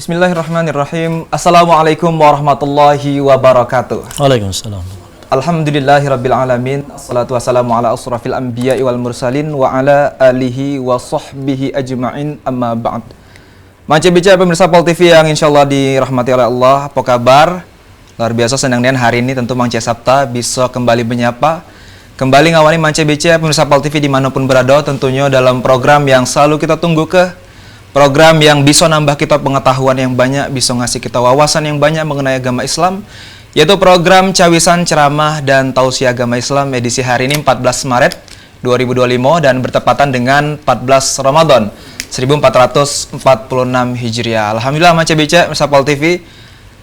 Bismillahirrahmanirrahim. Assalamualaikum warahmatullahi wabarakatuh. Waalaikumsalam. Alhamdulillahirabbil alamin. Assalatu wassalamu ala asrafil anbiya'i wal mursalin wa ala alihi wa sahbihi ajma'in, amma ba'd. Manca bicara pemirsa Pol TV yang insyaallah dirahmati oleh Allah. Apa kabar? Luar biasa senang dan hari ini tentu Manca Sabta bisa kembali menyapa, kembali ngawani Manca bicara pemirsa Pol TV dimanapun berada, tentunya dalam program yang selalu kita tunggu program yang bisa nambah kita pengetahuan yang banyak, bisa ngasih kita wawasan yang banyak mengenai agama Islam, yaitu program Cawisan Ceramah dan Tausiah Agama Islam edisi hari ini 14 Maret 2025 dan bertepatan dengan 14 Ramadan 1446 Hijriah. Alhamdulillah Manca Bica Pol TV,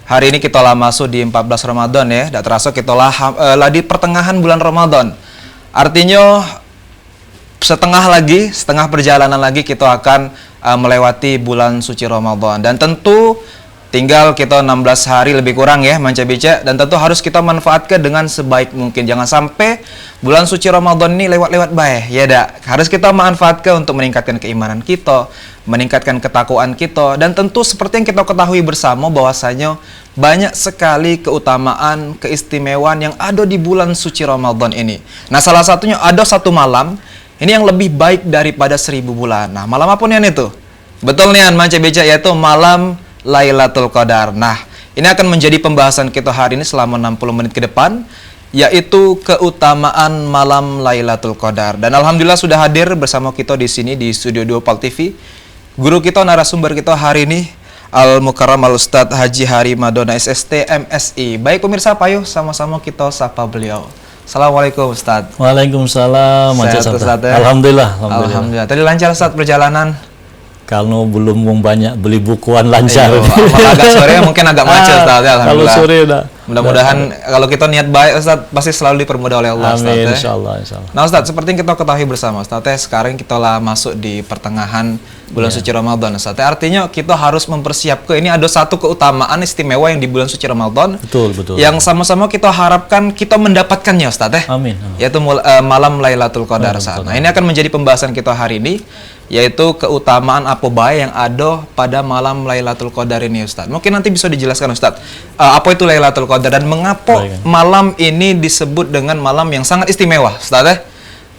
hari ini kita lah masuk di 14 Ramadan ya, tidak terasa kita lah di pertengahan bulan Ramadan. Artinya setengah perjalanan lagi kita akan melewati bulan suci Ramadan, dan tentu tinggal kita 16 hari lebih kurang ya Manca Bica, dan tentu harus kita manfaatkan dengan sebaik mungkin. Jangan sampai bulan suci Ramadan ini lewat-lewat baik ya dak. Harus kita manfaatkan untuk meningkatkan keimanan kita, meningkatkan ketakwaan kita, dan tentu seperti yang kita ketahui bersama bahwasanya banyak sekali keutamaan, keistimewaan yang ada di bulan suci Ramadan ini. Nah, salah satunya ada satu malam ini yang lebih baik daripada 1000 bulan. Nah, malam apa nih itu? Betul nih Manca Bica, yaitu malam Lailatul Qadar. Nah, ini akan menjadi pembahasan kita hari ini selama 60 menit ke depan, yaitu keutamaan malam Lailatul Qadar. Dan alhamdulillah sudah hadir bersama kita di sini di Studio 2 Pol TV guru kita, narasumber kita hari ini, Al-Mukarram Al-Ustadz Haji Hari Madona SST MSI. Baik pemirsa, payo sama-sama kita sapa beliau. Assalamualaikum Ustadz. Waalaikumsalam. Alhamdulillah. Tadi lancar Ustadz perjalanan? Kalau belum banyak beli bukuan lancar. Agak sore mungkin agak macet Ustadz ya. Kalau sore udah. Mudah-mudahan kalau kita niat baik Ustadz pasti selalu dipermudah oleh Allah. Amin, Ustadz, insyaallah. Nah Ustadz, seperti yang kita ketahui bersama Ustadz, sekarang kita lah masuk di pertengahan bulan suci Ramadan Ustadz. Artinya kita harus mempersiapkan, ini ada satu keutamaan istimewa yang di bulan suci Ramadan. Betul. Yang sama-sama kita harapkan kita mendapatkannya Ustadz Amin. Yaitu malam Lailatul Qadar. Nah, ini akan menjadi pembahasan kita hari ini, yaitu keutamaan apa baik yang ada pada malam Lailatul Qadar ini Ustadz. Mungkin nanti bisa dijelaskan Ustadz, apa itu Lailatul Qadar dan mengapa malam ini disebut dengan malam yang sangat istimewa Ustadz.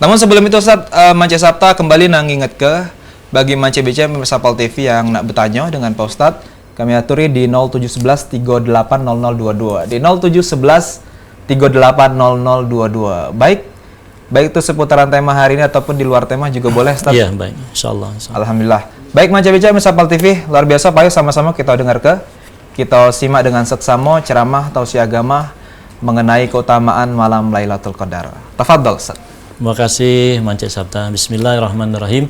Namun sebelum itu Ustadz, Manca Sabta kembali ingat ke bagi Manca Bica pemirsa Pol TV yang nak bertanya dengan Pak Ustadz, kami aturi di 0711 380022, di 0711 380022. Baik itu seputaran tema hari ini ataupun di luar tema juga boleh Ustadz. Iya, baik. Insyaallah. Alhamdulillah. Baik Manca Bica pemirsa Pol TV, luar biasa, payo sama-sama kita dengar kita simak dengan seksama ceramah tausiah agama mengenai keutamaan malam Lailatul Qadar. Tafadhol Ustaz. Terima kasih Manca Sabta. Bismillahirrahmanirrahim.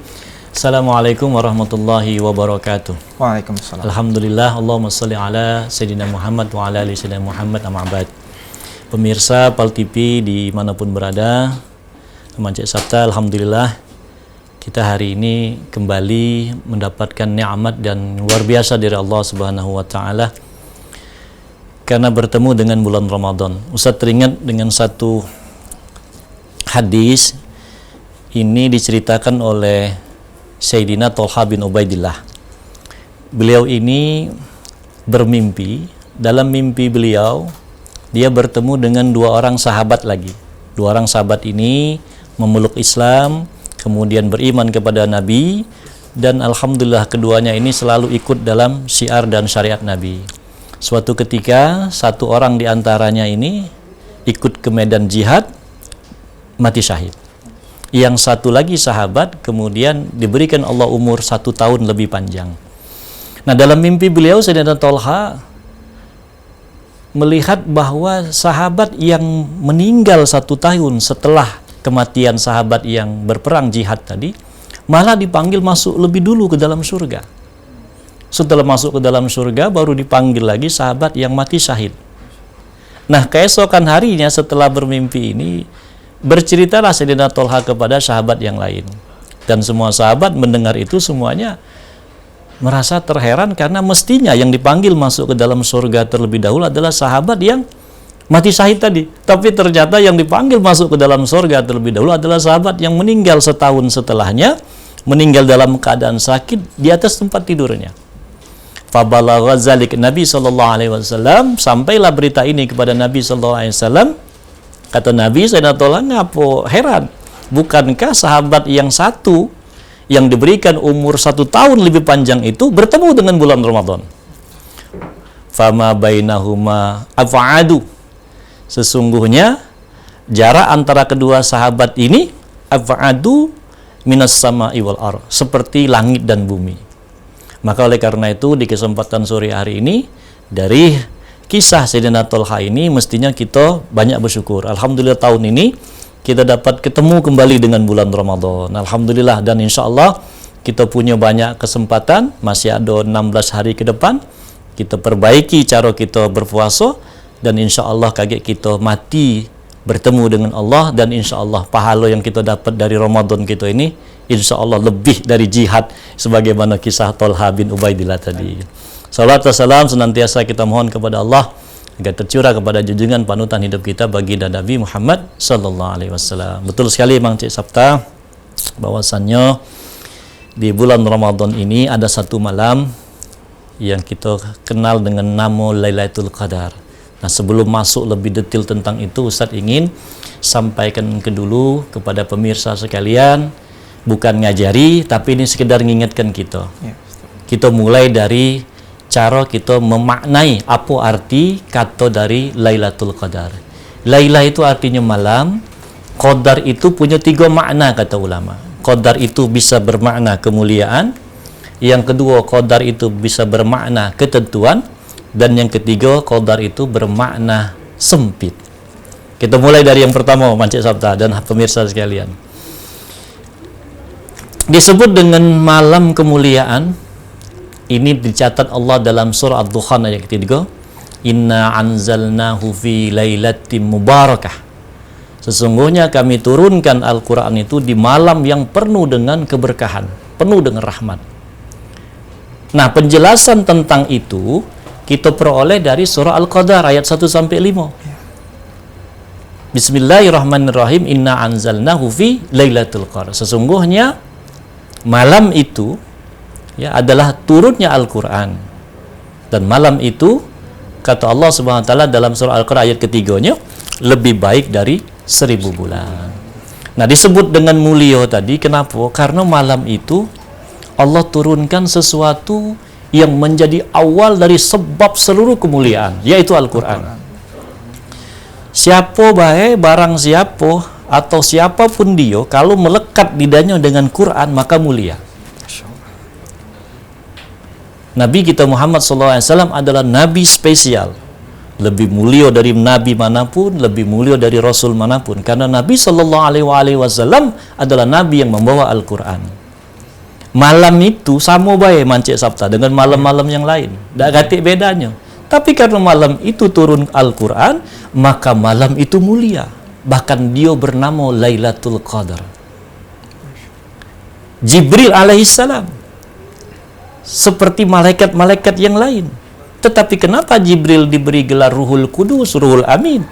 Assalamualaikum warahmatullahi wabarakatuh. Waalaikumsalam. Alhamdulillah, Allahumma sholli ala Sayyidina Muhammad wa ala ali Sayyidina Muhammad, amma ba'd. Pemirsa Pol TV dimanapun berada, Manca Sabta, alhamdulillah kita hari ini kembali mendapatkan nikmat dan luar biasa dari Allah Subhanahu wa taala karena bertemu dengan bulan Ramadan. Ustaz teringat dengan satu hadis, ini diceritakan oleh Sayyidina Thalha bin Ubaidillah. Beliau ini bermimpi, dalam mimpi beliau dia bertemu dengan dua orang sahabat lagi. Dua orang sahabat ini memeluk Islam, kemudian beriman kepada Nabi, dan alhamdulillah keduanya ini selalu ikut dalam syiar dan syariat Nabi. Suatu ketika satu orang di antaranya ini ikut ke medan jihad, mati syahid. Yang satu lagi sahabat kemudian diberikan Allah umur 1 tahun lebih panjang. Nah, dalam mimpi beliau Sayyidina Thalha melihat bahwa sahabat yang meninggal 1 tahun setelah kematian sahabat yang berperang jihad tadi malah dipanggil masuk lebih dulu ke dalam surga. Setelah masuk ke dalam surga baru dipanggil lagi sahabat yang mati syahid. Nah, keesokan harinya setelah bermimpi ini berceritalah Sayyidina Thalha kepada sahabat yang lain, dan semua sahabat mendengar itu semuanya merasa terheran karena mestinya yang dipanggil masuk ke dalam surga terlebih dahulu adalah sahabat yang mati syahid tadi, tapi ternyata yang dipanggil masuk ke dalam surga terlebih dahulu adalah sahabat yang meninggal setahun setelahnya, meninggal dalam keadaan sakit di atas tempat tidurnya. Fabalagha zalik Nabi sallallahu alaihi wasallam, sampailah berita ini kepada Nabi sallallahu alaihi wasallam. Kata Nabi, Sayyidina Tolha, ngapo heran? Bukankah sahabat yang satu yang diberikan umur 1 tahun lebih panjang itu bertemu dengan bulan Ramadan? Fama bainahuma af'adu. Sesungguhnya jarak antara kedua sahabat ini af'adu minas sama'i wal ardh, seperti langit dan bumi. Maka oleh karena itu di kesempatan sore hari ini dari kisah Sayyidina Tolha ini mestinya kita banyak bersyukur. Alhamdulillah tahun ini kita dapat ketemu kembali dengan bulan Ramadan. Alhamdulillah, dan insya Allah kita punya banyak kesempatan, masih ada 16 hari ke depan. Kita perbaiki cara kita berpuasa dan insya Allah kaget kita mati bertemu dengan Allah, dan insya Allah pahala yang kita dapat dari Ramadan kita ini insya Allah lebih dari jihad sebagaimana kisah Tolha bin Ubaidillah tadi. Salat dan salam senantiasa kita mohon kepada Allah agar tercurah kepada junjungan panutan hidup kita baginda Nabi Muhammad sallallahu alaihi wasallam. Betul sekali Mang Cik Sabta bahwasannya di bulan Ramadan ini ada satu malam yang kita kenal dengan nama Lailatul Qadar. Nah, sebelum masuk lebih detail tentang itu, Ustaz ingin sampaikan dulu kepada pemirsa sekalian, bukan ngajari tapi ini sekedar mengingatkan kita. Kita mulai dari cara kita memaknai apa arti kata dari Lailatul Qadar. Laila itu artinya malam, Qadar itu punya 3 makna kata ulama. Qadar itu bisa bermakna kemuliaan, yang kedua Qadar itu bisa bermakna ketentuan, dan yang ketiga Qadar itu bermakna sempit. Kita mulai dari yang pertama, Mancik Sabta dan pemirsa sekalian. Disebut dengan malam kemuliaan. Ini dicatat Allah dalam surah Ad-Dukhan ayat ketiga. Inna anzalnahu fi lailatin mubarakah. Sesungguhnya kami turunkan Al-Quran itu di malam yang penuh dengan keberkahan, penuh dengan rahmat. Nah, penjelasan tentang itu kita peroleh dari surah Al-Qadar ayat 1-5. Bismillahirrahmanirrahim. Inna anzalnahu fi lailatul qadar. Sesungguhnya malam itu adalah turunnya Al-Quran, dan malam itu kata Allah Subhanahu wa taala dalam surah Al-Qadar ayat ketiganya lebih baik dari 1000 bulan. Nah, disebut dengan mulia tadi kenapa? Karena malam itu Allah turunkan sesuatu yang menjadi awal dari sebab seluruh kemuliaan, yaitu Al-Quran. Siapa baik barang siapa atau siapapun dia kalau melekat lidahnya dengan Quran maka mulia. Nabi kita Muhammad SAW adalah Nabi spesial, lebih mulia dari Nabi manapun, lebih mulia dari Rasul manapun, karena Nabi SAW adalah Nabi yang membawa Al-Quran. Malam itu sama baik Mancik Sabta dengan malam-malam yang lain, tak gatik bedanya. Tapi karena malam itu turun Al-Quran, maka malam itu mulia. Bahkan dia bernama Lailatul Qadar. Jibril alaihissalam seperti malaikat-malaikat yang lain. Tetapi kenapa Jibril diberi gelar Ruhul Kudus, Ruhul Amin?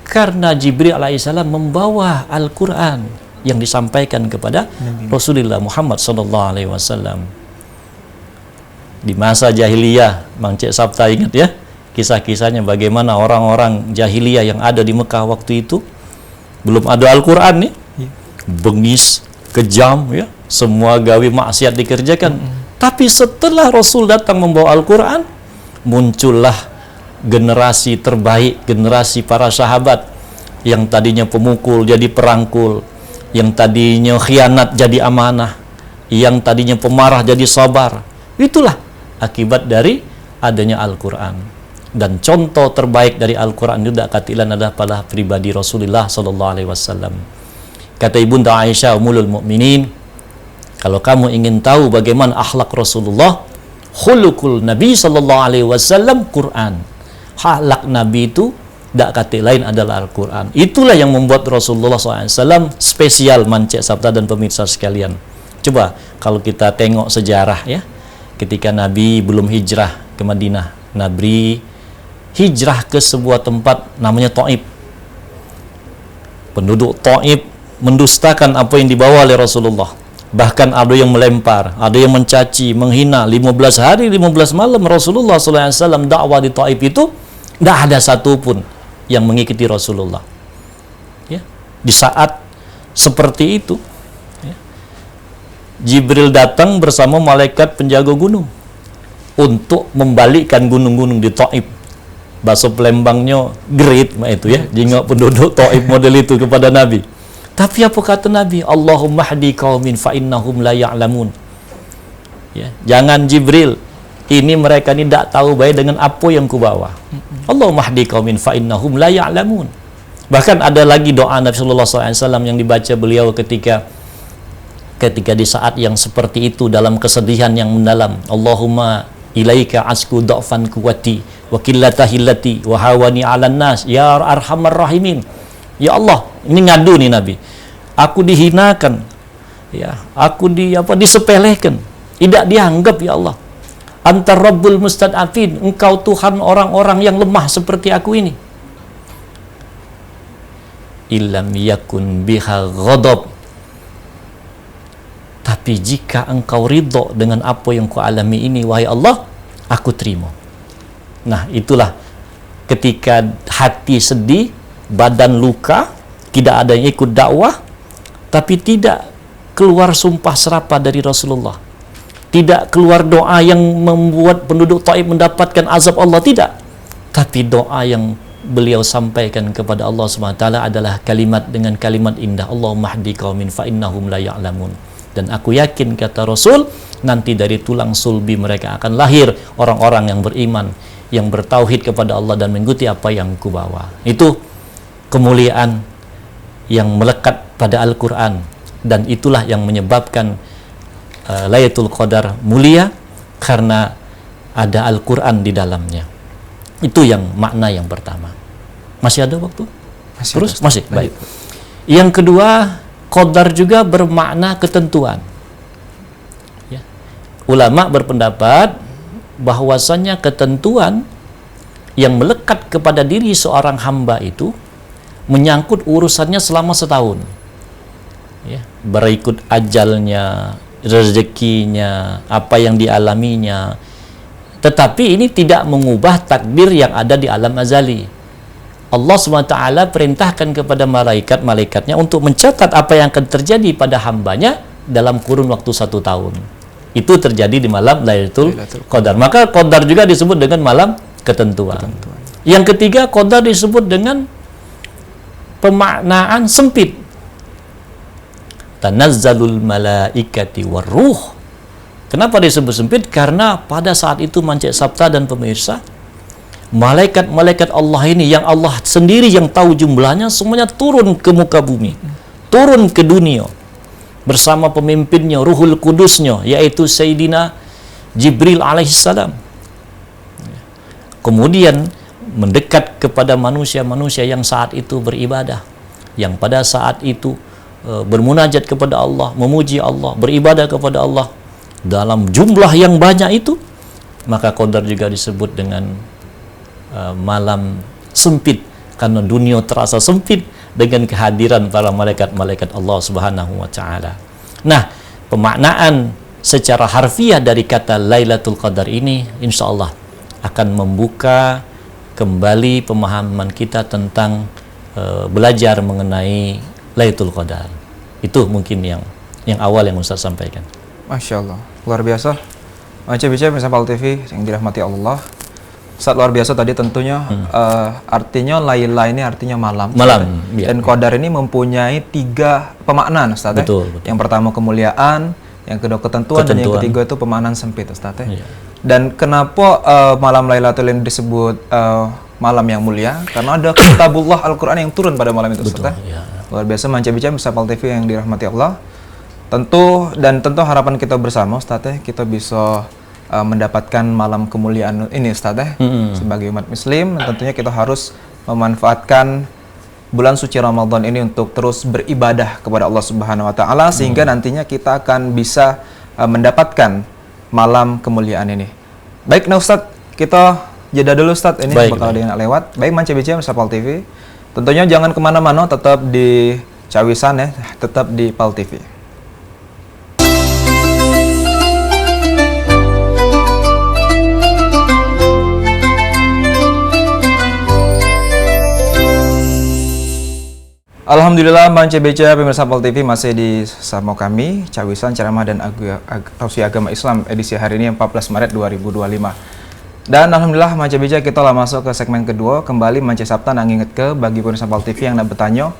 Karena Jibril alaihissalam membawa Al-Quran yang disampaikan kepada Rasulullah Muhammad SAW. Di masa jahiliyah, Mang Cik Sabta ingat ya kisah-kisahnya bagaimana orang-orang jahiliyah yang ada di Mekah waktu itu, belum ada Al-Quran nih, bengis, kejam ya, semua gawe maksiat dikerjakan. Tapi setelah Rasul datang membawa Al-Quran, muncullah generasi terbaik, generasi para sahabat yang tadinya pemukul jadi perangkul, yang tadinya khianat jadi amanah, yang tadinya pemarah jadi sabar. Itulah akibat dari adanya Al-Quran. Dan contoh terbaik dari Al-Quran juga katilan adalah pada pribadi Rasulullah SAW. Kata Ibunda Aisyah Ummul Mukminin, kalau kamu ingin tahu bagaimana akhlak Rasulullah, khuluqul Nabi SAW Quran. Akhlak Nabi itu tak kata lain adalah Al-Quran. Itulah yang membuat Rasulullah SAW spesial, Mancik Sabta dan pemirsa sekalian. Coba kalau kita tengok sejarah ya, ketika Nabi belum hijrah ke Madinah, Nabi hijrah ke sebuah tempat namanya Taif. Penduduk Taif mendustakan apa yang dibawa oleh Rasulullah. Bahkan ada yang melempar, ada yang mencaci, menghina. 15 hari, 15 malam Rasulullah SAW dakwah di Taif itu, tidak ada satupun yang mengikuti Rasulullah. Ya. Di saat seperti itu, ya, Jibril datang bersama malaikat penjaga gunung untuk membalikkan gunung-gunung di Taif. Bahasa Palembangnya great itu ya, jingok penduduk Taif model itu kepada Nabi. Tapi apa kata Nabi? Allahumma hdi qaumin fa innahum la ya'lamun. Ya, jangan Jibril, ini mereka ni tak tahu baik dengan apa yang kubawa. Allahumma hdi qaumin fa innahum la ya'lamun. Bahkan ada lagi doa Nabi sallallahu alaihi wasallam yang dibaca beliau ketika di saat yang seperti itu dalam kesedihan yang mendalam. Allahumma ilaika asku dhafan quwati wa qillata hillati wa hawani 'alan nas ya arhamar rahimin. Ya Allah, ini ngadu nih Nabi. Aku dihinakan, ya, aku disepelekan, tidak dianggap ya Allah. Antar Rabbul Mustad'afin, Engkau Tuhan orang-orang yang lemah seperti aku ini. Illam yakun biha ghadab. Tapi jika Engkau ridho dengan apa yang ku alami ini, wahai Allah, aku terima. Nah, itulah ketika hati sedih, badan luka, tidak ada yang ikut dakwah, tapi tidak keluar sumpah serapah dari Rasulullah, tidak keluar doa yang membuat penduduk Taif mendapatkan azab Allah, tidak, tapi doa yang beliau sampaikan kepada Allah SWT adalah kalimat dengan kalimat indah, Allahumma hdi qaumin fa innahum la ya'lamun. Dan aku yakin, kata Rasul, nanti dari tulang sulbi mereka akan lahir orang-orang yang beriman, yang bertauhid kepada Allah dan mengikuti apa yang kubawa. Itu kemuliaan yang melekat pada Al-Quran, dan itulah yang menyebabkan Lailatul Qadar mulia karena ada Al-Quran di dalamnya. Itu yang makna yang pertama. Masih ada waktu? Masih. Baik. Yang kedua, Qadar juga bermakna ketentuan. Ya. Ulama berpendapat bahwasanya ketentuan yang melekat kepada diri seorang hamba itu menyangkut urusannya selama setahun, ya, berikut ajalnya, rezekinya, apa yang dialaminya. Tetapi ini tidak mengubah takdir yang ada di alam azali. Allah SWT perintahkan kepada malaikat-malaikatnya untuk mencatat apa yang akan terjadi pada hambanya dalam kurun waktu 1 tahun. Itu terjadi di malam Lailatul Qadar. Maka Qadar juga disebut dengan malam ketentuan. Yang ketiga, Qadar disebut dengan pemaknaan sempit. Tanazzalul malaikati waruh. Kenapa disebut sempit? Karena pada saat itu Mancik Sabta dan pemirsa, malaikat-malaikat Allah ini yang Allah sendiri yang tahu jumlahnya, semuanya turun ke muka bumi, turun ke dunia bersama pemimpinnya, Ruhul Kudusnya, yaitu Sayyidina Jibril alaihissalam. Kemudian mendekat kepada manusia-manusia yang saat itu beribadah, yang pada saat itu bermunajat kepada Allah, memuji Allah, beribadah kepada Allah dalam jumlah yang banyak itu. Maka Qadar juga disebut dengan malam sempit, karena dunia terasa sempit dengan kehadiran para malaikat-malaikat Allah Subhanahu wa taala. Nah, pemaknaan secara harfiah dari kata Lailatul Qadar ini insyaallah akan membuka kembali pemahaman kita tentang belajar mengenai Lailatul Qadar. Itu mungkin yang awal yang Ustaz sampaikan. Masya Allah, luar biasa. Bicara bersama TV yang dirahmati Allah. Ustaz, luar biasa tadi tentunya. Artinya Laila ini artinya malam. Malam. Ya. Dan Qadar ini mempunyai 3 pemaknaan, Ustaz. Betul. Yang pertama kemuliaan, yang kedua ketentuan, dan yang ketiga itu pemaknaan sempit, Ustaz. Ya. Dan kenapa malam Lailatul ini disebut malam yang mulia? Karena ada kitabullah Al-Quran yang turun pada malam itu, Ustaz. Ya. Luar biasa. Bicara bersama TV yang dirahmati Allah. Tentu harapan kita bersama, Ustaz, kita bisa mendapatkan malam kemuliaan ini, Ustaz. Sebagai umat muslim, tentunya kita harus memanfaatkan bulan suci Ramadan ini untuk terus beribadah kepada Allah Subhanahu wa taala, sehingga nantinya kita akan bisa mendapatkan malam kemuliaan ini. Baik, nah Ustaz, kita jeda dulu, Ustaz. Ini bakal ada yang lewat. Baik, bicara bersama TV. Tentunya jangan kemana-mana, tetap di Cawisan ya, tetap di PAL TV. Alhamdulillah Bang CBC pemirsa Pol TV masih di sama kami Cawisan Ceramah dan Tausiah Agama Islam edisi hari ini 14 Maret 2025. Dan alhamdulillah Bang CBC kita lah masuk ke segmen kedua kembali Mance Sabta nang inget ke bagi pemirsa Pol TV yang nak bertanya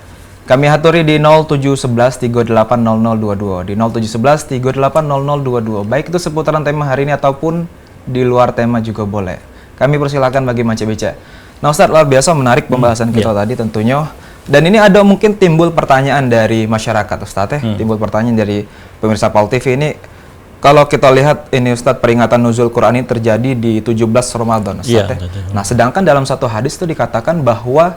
kami haturi di 0711 380022 di 0711 380022 baik itu seputaran tema hari ini ataupun di luar tema juga boleh. Kami persilakan bagi Mance CBC. Nah Ustadz luar biasa menarik pembahasan kita tadi tentunya. Dan ini ada mungkin timbul pertanyaan dari masyarakat Ustadz timbul pertanyaan dari pemirsa Pol TV ini. Kalau kita lihat ini Ustadz peringatan nuzul Quran ini terjadi di 17 Ramadan Ustadz Nah sedangkan dalam satu hadis itu dikatakan bahwa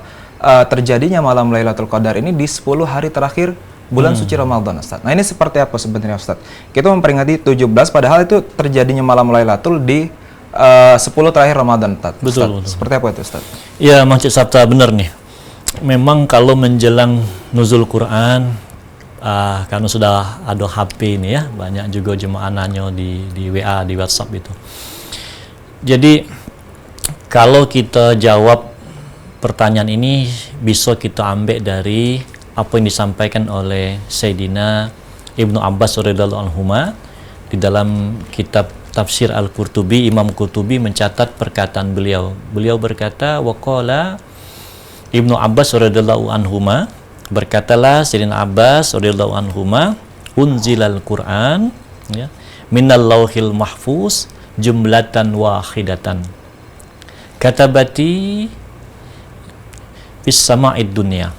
terjadinya malam Lailatul Qadar ini di 10 hari terakhir bulan suci Ramadan Ustadz. Nah ini seperti apa sebenarnya Ustadz? Kita memperingati 17 padahal itu terjadinya malam Lailatul di 10 terakhir Ramadan Ustadz. Betul. Seperti apa itu Ustadz? Ya Mance Sabta benar nih. Memang kalau menjelang nuzul Quran, karena sudah ada HP ini ya, banyak juga jemaah nanya di WA, di WhatsApp itu. Jadi kalau kita jawab pertanyaan ini bisa kita ambil dari apa yang disampaikan oleh Sayyidina Ibnu Abbas radhiyallahu anhuma di dalam kitab Tafsir Al-Qurtubi. Imam Qurtubi mencatat perkataan beliau. Beliau berkata waqala Ibnu Abbas radhiyallahu anhuma, berkatalah Sayyidina Abbas radhiyallahu anhuma, unzilal Quran ya minal lauhil mahfuz jumlatan wahidatan katabati fis sama'id dunya.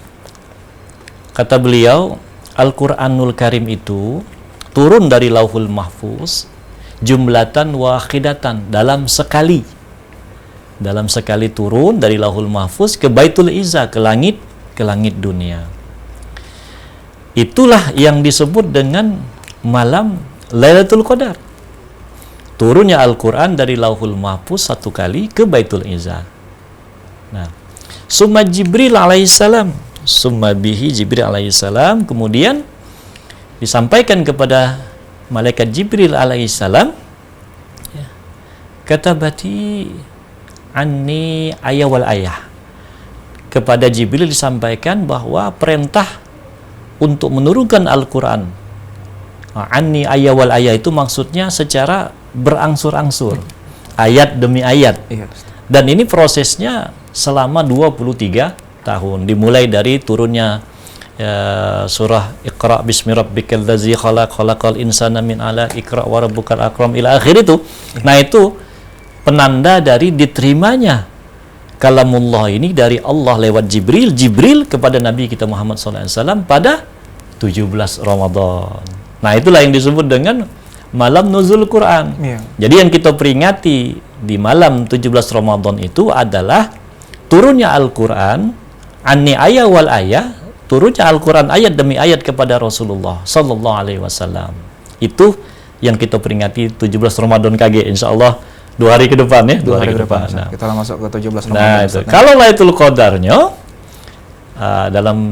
Kata beliau, Al-Qur'anul Karim itu turun dari Lauhul Mahfuz jumlatan wahidatan, dalam sekali turun dari Lauhul Mahfuz ke Baitul Izza, ke langit dunia. Itulah yang disebut dengan malam Lailatul Qadar. Turunnya Al-Quran dari Lauhul Mahfuz satu kali ke Baitul Izza. Nah, summa Jibril alaihissalam, summa bihi Jibril alaihissalam, kemudian disampaikan kepada malaikat Jibril alaihissalam, ya, katabati anni ayah wal ayah. Kepada Jibril disampaikan bahwa perintah untuk menurunkan Al-Quran, anni ayah wal ayah itu maksudnya secara berangsur-angsur, ayat demi ayat. Dan ini prosesnya selama 23 tahun, dimulai dari turunnya surah Iqra bismi rabbikal ladzi khalaq khalaqal insana min 'alaq iqra wa rabbukal akram ila akhir itu. Nah itu penanda dari diterimanya kalamullah ini dari Allah lewat Jibril kepada Nabi kita Muhammad SAW pada 17 Ramadan. Nah itulah yang disebut dengan malam nuzul Quran. Jadi yang kita peringati di malam 17 Ramadan itu adalah turunnya Al-Quran, anni ayah wal ayah, turunnya Al-Quran ayat demi ayat kepada Rasulullah Sallallahu Alaihi Wasallam. Itu yang kita peringati 17 Ramadan KG, insya Allah 2 hari ke depan ya, 2 hari ke depan. Nah, kita masuk ke 17 Ramadan. Nah, itu. Kalau Lailatul Qadarnya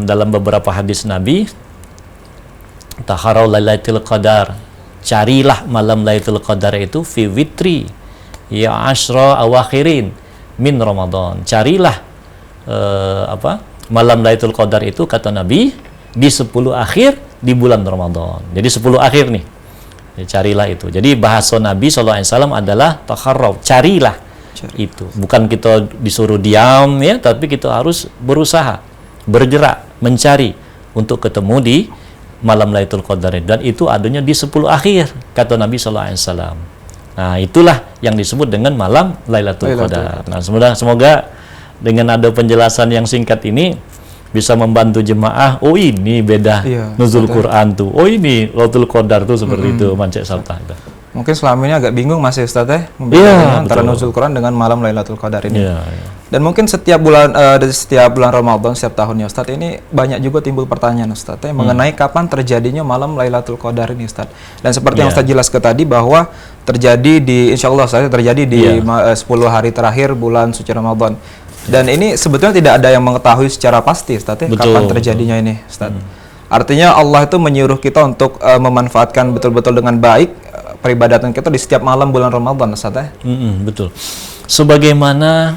dalam beberapa hadis Nabi, taharau Lailatul Qadar, carilah malam Lailatul Qadar itu fi witri ya asyra awakhirin min Ramadan. Carilah malam Lailatul Qadar itu kata Nabi di 10 akhir di bulan Ramadan. Jadi 10 akhir nih. Ya, carilah itu. Jadi bahasa Nabi SAW adalah taharau, carilah itu. Bukan kita disuruh diam ya, tapi kita harus berusaha, bergerak, mencari untuk ketemu di malam Lailatul Qadar. Dan itu adanya di 10 akhir kata Nabi SAW. Nah itulah yang disebut dengan malam Lailatul Qadar. Nah semoga dengan ada penjelasan yang singkat ini bisa membantu jemaah. Oh ini beda nuzul Quran tuh. Oh ini Lailatul Qadar tuh seperti itu Mance Sabta. Mungkin selama ini agak bingung masih Ustaz antara nuzul Quran dengan malam Lailatul Qadar ini. Dan mungkin setiap bulan Ramadan setiap tahunnya Ustaz ini banyak juga timbul pertanyaan Ustaz mengenai kapan terjadinya malam Lailatul Qadar ini Ustaz. Dan seperti yang Ustaz jelaskan tadi bahwa terjadi di insyaallah terjadi di 10 hari terakhir bulan suci Ramadan. Dan ini sebetulnya tidak ada yang mengetahui secara pasti Ustaz kapan terjadinya ini Ustaz. Artinya Allah itu menyuruh kita untuk memanfaatkan betul-betul dengan baik peribadatan kita di setiap malam bulan Ramadan Ustaz betul. Sebagaimana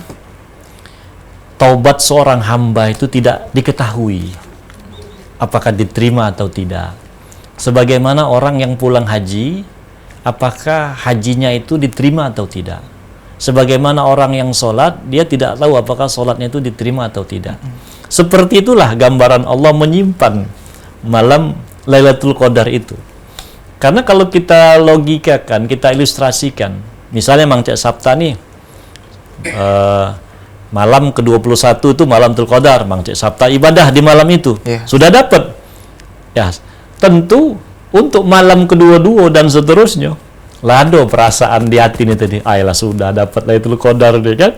taubat seorang hamba itu tidak diketahui. apakah diterima atau tidak. Sebagaimana orang yang pulang haji, apakah hajinya itu diterima atau tidak. Sebagaimana orang yang sholat, dia tidak tahu apakah sholatnya itu diterima atau tidak. Seperti itulah gambaran Allah menyimpan malam Lailatul Qadar itu. Karena kalau kita logikakan, kita ilustrasikan, misalnya Mang Cek Sabta nih, malam ke-21 itu malam Lailatul Qadar, Mang Cek Sabta ibadah di malam itu, sudah dapat. Ya, tentu untuk malam kedua-dua dan seterusnya, lado perasaan di hati ini tadi, ayolah sudah dapat Lailatul Qadar deh kan,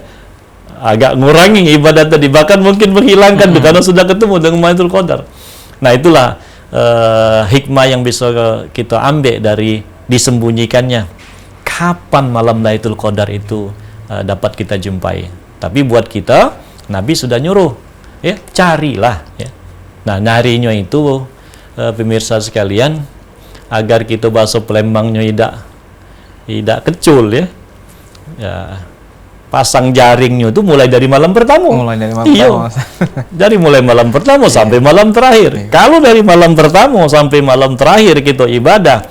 agak ngurangi ibadah tadi, bahkan mungkin menghilangkan karena sudah ketemu dengan Lailatul Qadar. Nah itulah hikmah yang bisa kita ambil dari disembunyikannya kapan malam Lailatul Qadar itu dapat kita jumpai. Tapi buat kita, Nabi sudah nyuruh, ya carilah. Ya. Nah nyarinya itu pemirsa sekalian, agar kita bahasa Palembangnya tidak kecul ya. Ya, pasang jaringnya itu mulai dari malam pertama. Mulai dari malam pertama. Dari mulai malam pertama sampai malam terakhir. Kalau dari malam pertama sampai malam terakhir kita ibadah,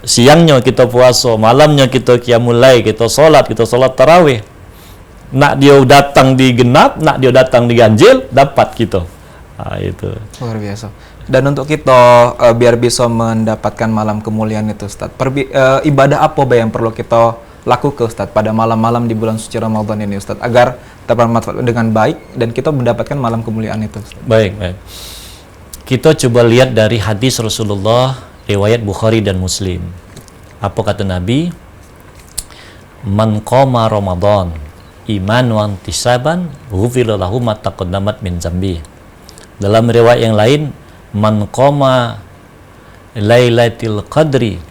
siangnya kita puasa, malamnya kita qiyamul lail, kita sholat tarawih. Nak dia datang di genap, nak dia datang di ganjil, dapat kita. Nah, itu. Luar biasa. Dan untuk kita biar bisa mendapatkan malam kemuliaan itu, Ustaz, ibadah apa yang perlu kita lakukan, Ustaz, pada malam-malam di bulan suci Ramadan ini, Ustaz, agar dapat bermanfaat dengan baik dan kita mendapatkan malam kemuliaan itu, Ustaz? Baik. Kita coba lihat dari hadis Rasulullah riwayat Bukhari dan Muslim. Apa kata Nabi? Man qama Ramadan iman wa ihtisaban ghufira lahu ma taqaddamat min dzambi. Dalam riwayat yang lain, man qama Lailatul Qadri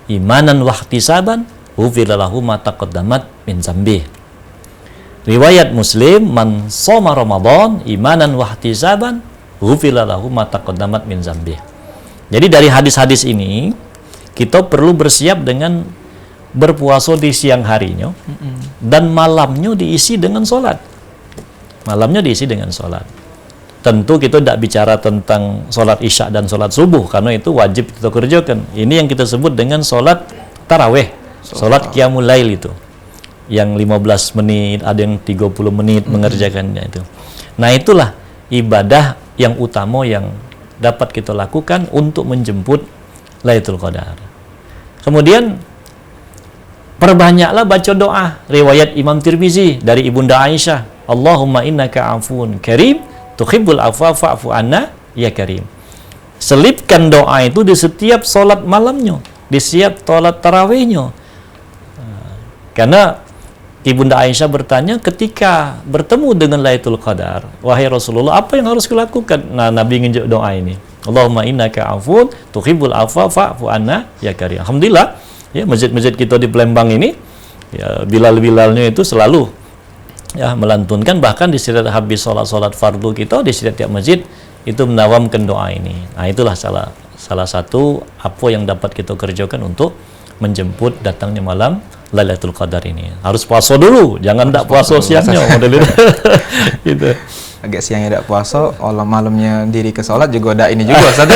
imanan wa ihtisaban ghufira lahu ma taqaddamat min dzambi. Riwayat Muslim, man shoma Ramadan imanan wa ihtisaban ghufira lahu ma taqaddamat min dzambi. Jadi dari hadis-hadis ini kita perlu bersiap dengan berpuasa di siang harinya dan malamnya diisi dengan sholat. Malamnya diisi dengan sholat. Tentu kita tidak bicara tentang sholat isya dan sholat subuh karena itu wajib kita kerjakan. Ini yang kita sebut dengan sholat taraweh, sholat qiyamul lail itu. Yang 15 menit, ada yang 30 menit mengerjakannya itu. Nah itulah ibadah yang utama yang dapat kita lakukan untuk menjemput Lailatul Qadar. Kemudian perbanyaklah baca doa. Riwayat Imam Tirmizi dari Ibunda Aisyah, Allahumma innaka afun karim tuhibbul afwa fa'fu anna ya karim. Selipkan doa itu di setiap sholat malamnya, di setiap sholat tarawihnya. Karena Ibunda Aisyah bertanya ketika bertemu dengan Lailatul Qadar, wahai Rasulullah, apa yang harus kulakukan? Nah, Nabi nginjak doa ini, Allahumma innaka afun tuhibbul afwa fa'fu anna ya karim. Alhamdulillah, ya masjid-masjid kita di Palembang ini, ya Bilal-Bilalnya itu selalu ya melantunkan, bahkan di setiap habis sholat fardu kita di setiap masjid itu menawamkan doa ini. Nah itulah salah satu apa yang dapat kita kerjakan untuk menjemput datangnya malam Lailatul Qadar ini. Harus puasa dulu, jangan tak puasa siangnya model itu. Gitu. Agak siangnya tidak puasa, malamnya diri ke sholat juga ada ini juga, Ustaz.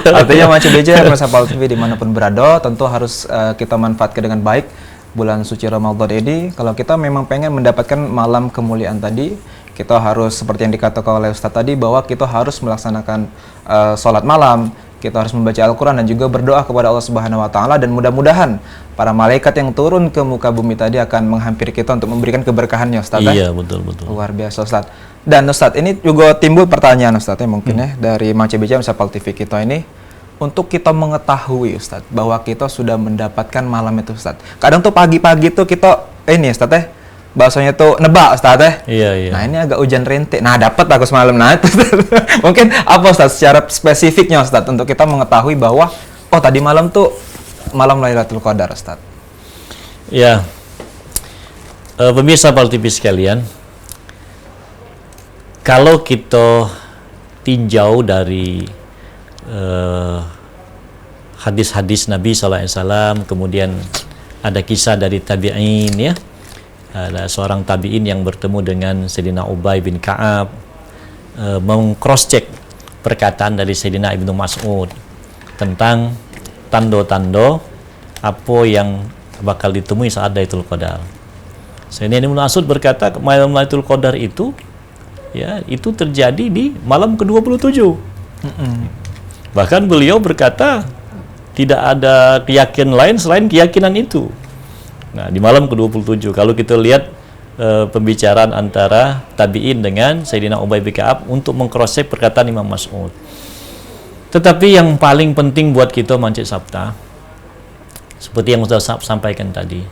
Artinya macam BJ Pemirsa Pal TV dimanapun berada, tentu harus kita manfaatkan dengan baik bulan suci Ramadan ini. Kalau kita memang pengen mendapatkan malam kemuliaan tadi, kita harus seperti yang dikatakan oleh Ustaz tadi, bahwa kita harus melaksanakan sholat malam, kita harus membaca Al-Quran dan juga berdoa kepada Allah Subhanahu Wa Taala, dan mudah-mudahan para malaikat yang turun ke muka bumi tadi akan menghampiri kita untuk memberikan keberkahannya, Ustaz. Iya, betul. Luar biasa, Ustaz. Dan Ustaz, ini juga timbul pertanyaan, Ustaz, ya mungkin ya dari Mang CBJ Misapal TV kita ini, untuk kita mengetahui, Ustaz, bahwa kita sudah mendapatkan malam itu, Ustaz. Kadang tuh pagi-pagi tuh kita ini, Ustaz, bahasanya tuh nebak, Ustaz, Iya. Nah, ini agak hujan rintik. Nah, dapat aku semalam. Nah, itu mungkin apa, Ustaz, secara spesifiknya, Ustaz, untuk kita mengetahui bahwa oh tadi malam tuh malam Lailatul Qadar, Ustaz. Ya. Pemirsa Pal TV sekalian, kalau kita tinjau dari hadis-hadis Nabi SAW, kemudian ada kisah dari tabi'in, ya, ada seorang tabi'in yang bertemu dengan Sayyidina Ubay bin Ka'ab, meng-cross check perkataan dari Sayyidina Ibnu Mas'ud tentang tanda-tanda apa yang bakal ditemui saat Lailatul Qadar. Sayyidina Ibnu Mas'ud berkata malam Lailatul Qadar itu ya itu terjadi di malam ke-27. Bahkan beliau berkata tidak ada keyakinan lain selain keyakinan itu. Nah, di malam ke-27 kalau kita lihat pembicaraan antara tabi'in dengan Sayyidina Ubay bin Ka'ab untuk meng-cross-check perkataan Imam Mas'ud. Tetapi yang paling penting buat kita Mancik Sabta, seperti yang sudah sampaikan tadi,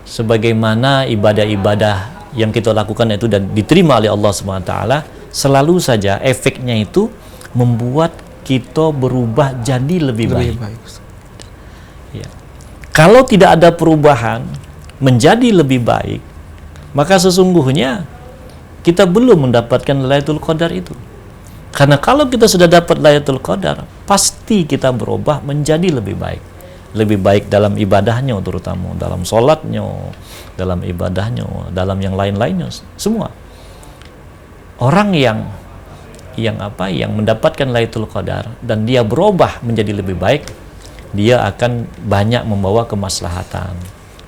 sebagaimana ibadah-ibadah yang kita lakukan itu dan diterima oleh Allah SWT, selalu saja efeknya itu membuat kita berubah jadi lebih baik. Ya. Kalau tidak ada perubahan menjadi lebih baik, maka sesungguhnya kita belum mendapatkan Lailatul Qadar itu. Karena kalau kita sudah dapat Lailatul Qadar, pasti kita berubah menjadi lebih baik. Lebih baik dalam ibadahnya, terutama dalam sholatnya, dalam ibadahnya, dalam yang lain-lainnya, semua. Orang yang mendapatkan Lailatul Qadar dan dia berubah menjadi lebih baik, dia akan banyak membawa kemaslahatan.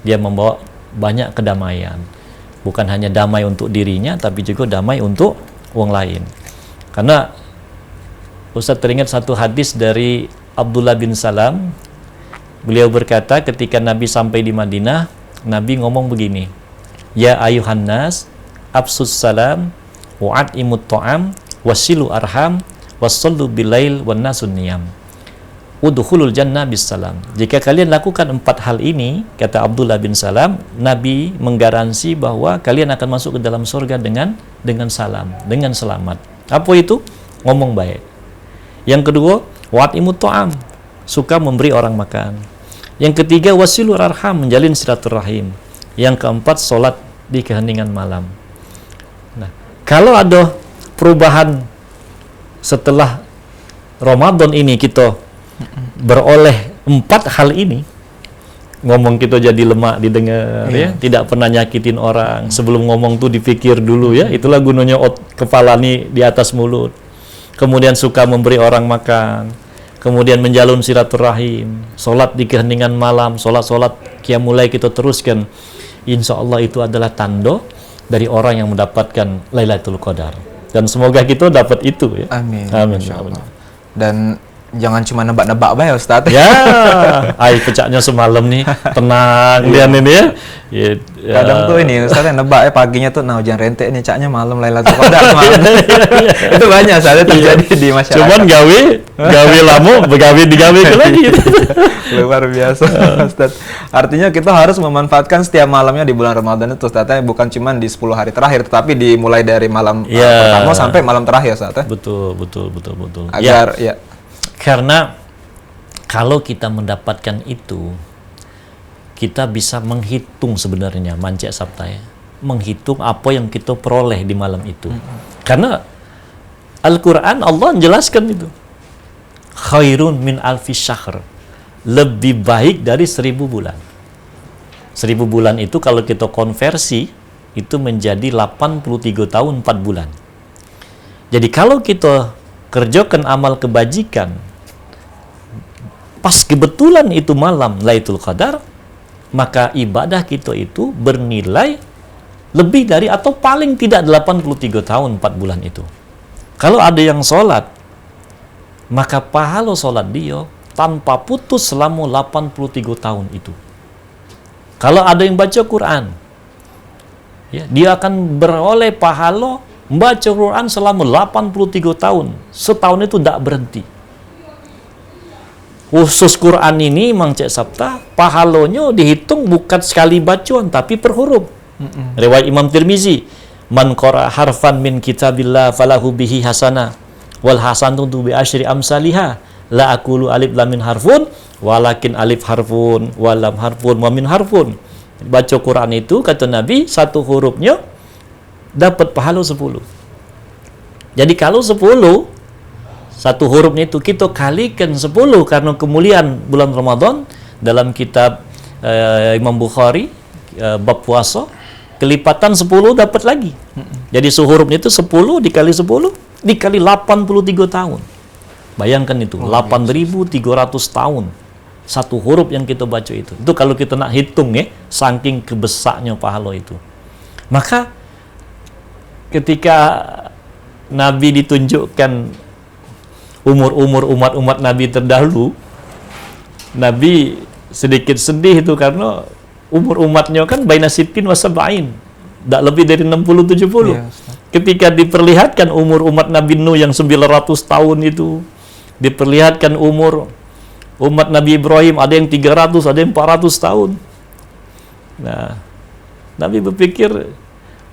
Dia membawa banyak kedamaian. Bukan hanya damai untuk dirinya, tapi juga damai untuk orang lain. Karena Ustaz teringat satu hadis dari Abdullah bin Salam. Beliau berkata ketika Nabi sampai di Madinah, Nabi ngomong begini, Ya ayuhan nas, absus salam, wa'at'imut ta'am, wasilu arham, wassallu bilail, wan nasun niyam. Udkhulul jannah bis salam. Jika kalian lakukan 4 hal ini, kata Abdullah bin Salam, Nabi menggaransi bahwa kalian akan masuk ke dalam surga dengan salam, dengan selamat. Apa itu? Ngomong baik. Yang kedua, wa'imut ta'am, suka memberi orang makan. Yang ketiga, wasilur arham, menjalin silaturahim. Yang keempat, sholat di keheningan malam. Nah, kalau ada perubahan setelah Ramadan ini kita beroleh 4 hal ini, ngomong kita jadi lemak didengar, ya, tidak pernah nyakitin orang, sebelum ngomong tuh dipikir dulu, ya, itulah gunanya kepala nih di atas mulut. Kemudian suka memberi orang makan, kemudian menjalin silaturahim, sholat di keheningan malam, sholat qiyamul lail kita teruskan. Insya Allah itu adalah tanda dari orang yang mendapatkan Lailatul Qadar. Dan semoga kita dapat itu, ya. Amin. Amin. Dan jangan cuma nebak-nebak bae Ustaz. Ya, air pecahnya semalam nih, tenang lian ini ya. Kadang tuh ini Ustaz nebak paginya tuh nah hujan rente nih caknya malam Lailatul Qadar malam. Itu banyak Ustaz terjadi di masyarakat. Cuman gawe lama begawe digawe lagi. Luar biasa Ustaz. Artinya kita harus memanfaatkan setiap malamnya di bulan Ramadan itu Ustaz, bukan cuma di 10 hari terakhir tetapi dimulai dari malam pertama sampai malam terakhir Ustaz. Betul. Agar ya. Karena kalau kita mendapatkan itu, kita bisa menghitung sebenarnya Mancik Sabta, ya. Menghitung apa yang kita peroleh di malam itu. Karena Al-Quran Allah menjelaskan itu. Khairun min alfi syahr. Lebih baik dari 1000 bulan. 1000 bulan itu kalau kita konversi, itu menjadi 83 tahun 4 bulan. Jadi kalau kita kerjakan amal kebajikan, pas kebetulan itu malam Lailatul Qadar, maka ibadah kita itu bernilai lebih dari atau paling tidak 83 tahun 4 bulan itu. Kalau ada yang sholat, maka pahala sholat dia tanpa putus selama 83 tahun itu. Kalau ada yang baca Quran, ya, dia akan beroleh pahala membaca Quran selama 83 tahun. Setahun itu tidak berhenti. Khusus Quran ini Mancik Sabta, pahalanya dihitung bukan sekali bacaan tapi per huruf. Riwayat Imam Tirmizi, man qara harfan min kitabillah falahu bihi hasanah wal hasanatu bi asyri amsalihha la aqulu alif lam min harfun walakin alif harfun wa lam harfun wa min harfun. Baca Quran itu kata Nabi satu hurufnya dapat pahala 10. Jadi kalau 10 satu hurufnya itu kita kalikan 10 karena kemuliaan bulan Ramadan dalam kitab Imam Bukhari bab puasa, kelipatan 10 dapat lagi. Jadi suhurufnya itu 10 dikali 10 dikali 83 tahun. Bayangkan itu, 8.300 tahun. Satu huruf yang kita baca itu. Itu kalau kita nak hitung ya, saking kebesarnya pahala itu. Maka ketika Nabi ditunjukkan umur-umur umat-umat Nabi terdahulu, Nabi sedikit sedih itu karena umur umatnya kan baina sittin wa sab'in. Tak lebih dari 60-70. Iya, Ketika diperlihatkan umur umat Nabi Nuh yang 900 tahun itu, diperlihatkan umur umat Nabi Ibrahim ada yang 300, ada yang 400 tahun. Nah, Nabi berpikir,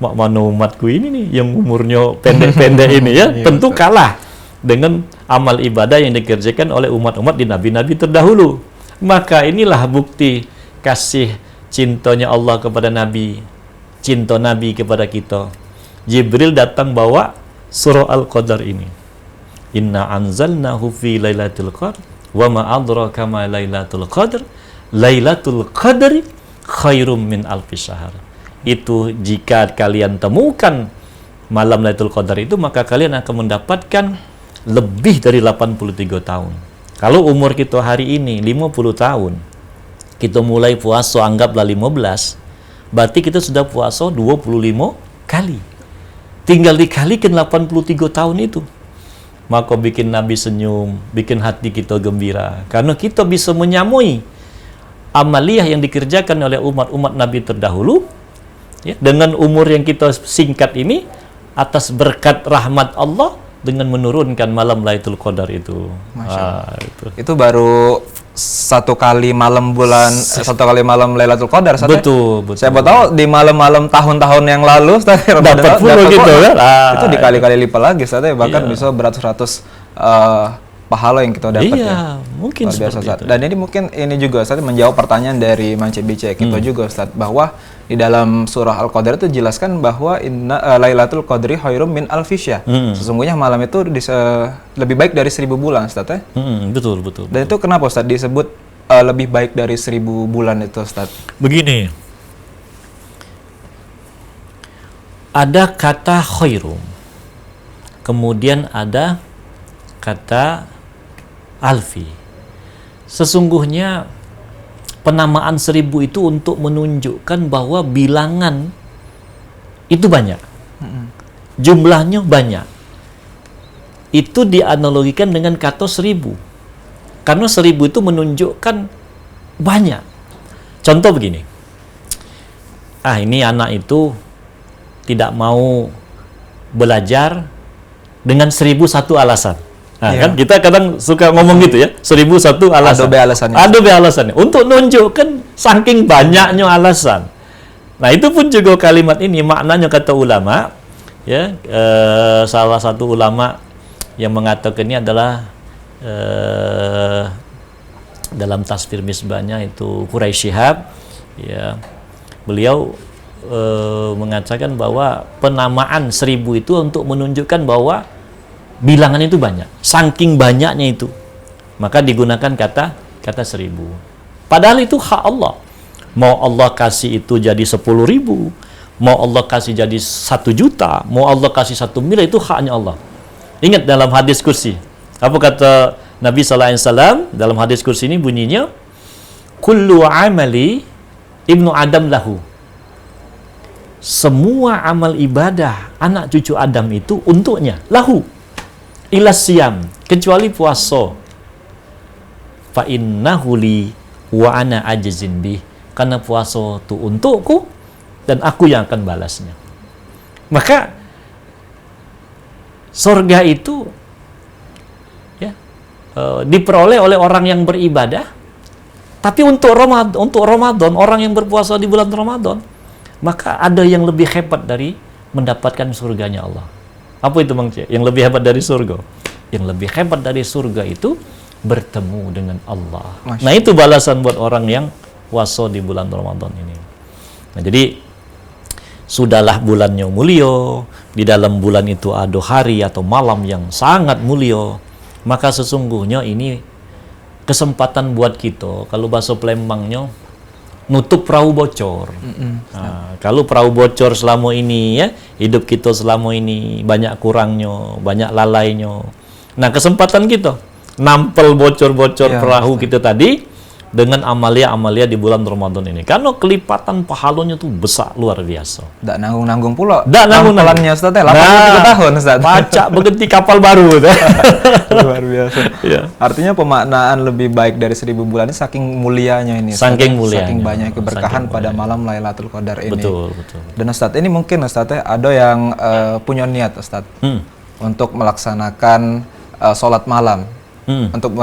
mak mana umatku ini nih yang umurnya pendek-pendek ini ya, tentu kalah dengan amal ibadah yang dikerjakan oleh umat-umat di nabi-nabi terdahulu. Maka inilah bukti kasih cintanya Allah kepada Nabi, cinta Nabi kepada kita. Jibril datang bawa surah Al-Qadar ini. Inna anzalnahu fi lailatul qadr wa ma adraka ma lailatul qadr. Lailatul qadri khairum min alfi syahr. Itu jika kalian temukan malam Lailatul Qadar itu, maka kalian akan mendapatkan lebih dari 83 tahun. Kalau umur kita hari ini 50 tahun, kita mulai puasa anggaplah 15, berarti kita sudah puasa 25 kali. Tinggal dikalikan 83 tahun itu. Maka bikin Nabi senyum, bikin hati kita gembira. Karena kita bisa menyamui amaliyah yang dikerjakan oleh umat-umat Nabi terdahulu, ya, dengan umur yang kita singkat ini, atas berkat rahmat Allah dengan menurunkan malam Lailatul Qadar itu. Itu baru satu kali malam Lailatul Qadar. Betul. Siapa tahu di malam-malam tahun-tahun yang lalu dapat puluh gitu kan. Itu dikali-kali lipat lagi, bahkan bisa beratus-ratus pahala yang kita dapat. Iya, mungkin biasa, seperti itu. Dan ini juga Ustaz menjawab pertanyaan dari Mance BC kita juga Ustaz, bahwa di dalam surah Al-Qadar itu dijelaskan bahwa Lailatul Qadri khairum min alfi syahr. Sesungguhnya malam itu lebih baik dari 1000 bulan Ustaz ya. Betul. Dan itu kenapa Ustaz disebut lebih baik dari 1000 bulan itu Ustaz? Begini. Ada kata khairum. Kemudian ada kata alfi. Sesungguhnya penamaan 1000 itu untuk menunjukkan bahwa bilangan itu banyak. Jumlahnya banyak. Itu dianalogikan dengan kata 1000. Karena 1000 itu menunjukkan banyak. Contoh begini. Ini anak itu tidak mau belajar dengan 1001 alasan. Kan kita kadang suka ngomong gitu ya, 1001 alasan. Ada alasannya. Untuk nunjukkan saking banyaknya alasan. Nah, itu pun juga kalimat ini maknanya kata ulama, ya, salah satu ulama yang mengatakan ini adalah dalam Tasfir Misbahnya itu Quraisy Shihab, ya. Beliau mengatakan bahwa penamaan 1000 itu untuk menunjukkan bahwa bilangan itu banyak, saking banyaknya itu, maka digunakan kata 1000. Padahal itu hak Allah. Mau Allah kasih itu jadi 10.000, mau Allah kasih jadi 1 juta, mau Allah kasih 1 miliar, itu haknya Allah. Ingat dalam hadis kursi, apa kata Nabi SAW dalam hadis kursi ini bunyinya, kullu amali ibnu Adam lahu. Semua amal ibadah anak cucu Adam itu untuknya, lahu. Ilas siam, kecuali puasa. Fa innahu li wa ana ajzin bih. Karena puasa itu untukku dan aku yang akan balasnya. Maka surga itu ya diperoleh oleh orang yang beribadah. Tapi untuk Ramadan, orang yang berpuasa di bulan Ramadan, maka ada yang lebih hebat dari mendapatkan surganya Allah. Apa itu Bang C? Yang lebih hebat dari surga? Yang lebih hebat dari surga itu bertemu dengan Allah. Nah, itu balasan buat orang yang puasa di bulan Ramadan ini. Nah, jadi sudahlah bulannya mulia, di dalam bulan itu ada hari atau malam yang sangat mulia, maka sesungguhnya ini kesempatan buat kita, kalau bahasa Palembangnya, nutup perahu bocor. Nah, kalau perahu bocor selama ini ya, hidup kita selama ini banyak kurangnya, banyak lalainya. Nah, kesempatan kita nampel bocor-bocor Ya, perahu kita tadi dengan amalia-amalia di bulan Ramadan ini. Karena kelipatan pahalanya tuh besar luar biasa. Nggak nanggung-nanggung pula. Nggak nanggung-nanggung. Nampelannya Ustaz ya, 83 tahun Ustaz. Baca berganti kapal baru. Luar biasa. Ya. Artinya pemaknaan lebih baik dari 1000 bulan ini saking mulianya ini. Ustaz. Saking mulianya. Saking banyak keberkahan Saking pada mulianya. malam Lailatul Qadar ini. Betul, betul. Dan Ustaz, ini mungkin Ustaz ya, ada yang punya niat Ustaz untuk melaksanakan sholat malam. Untuk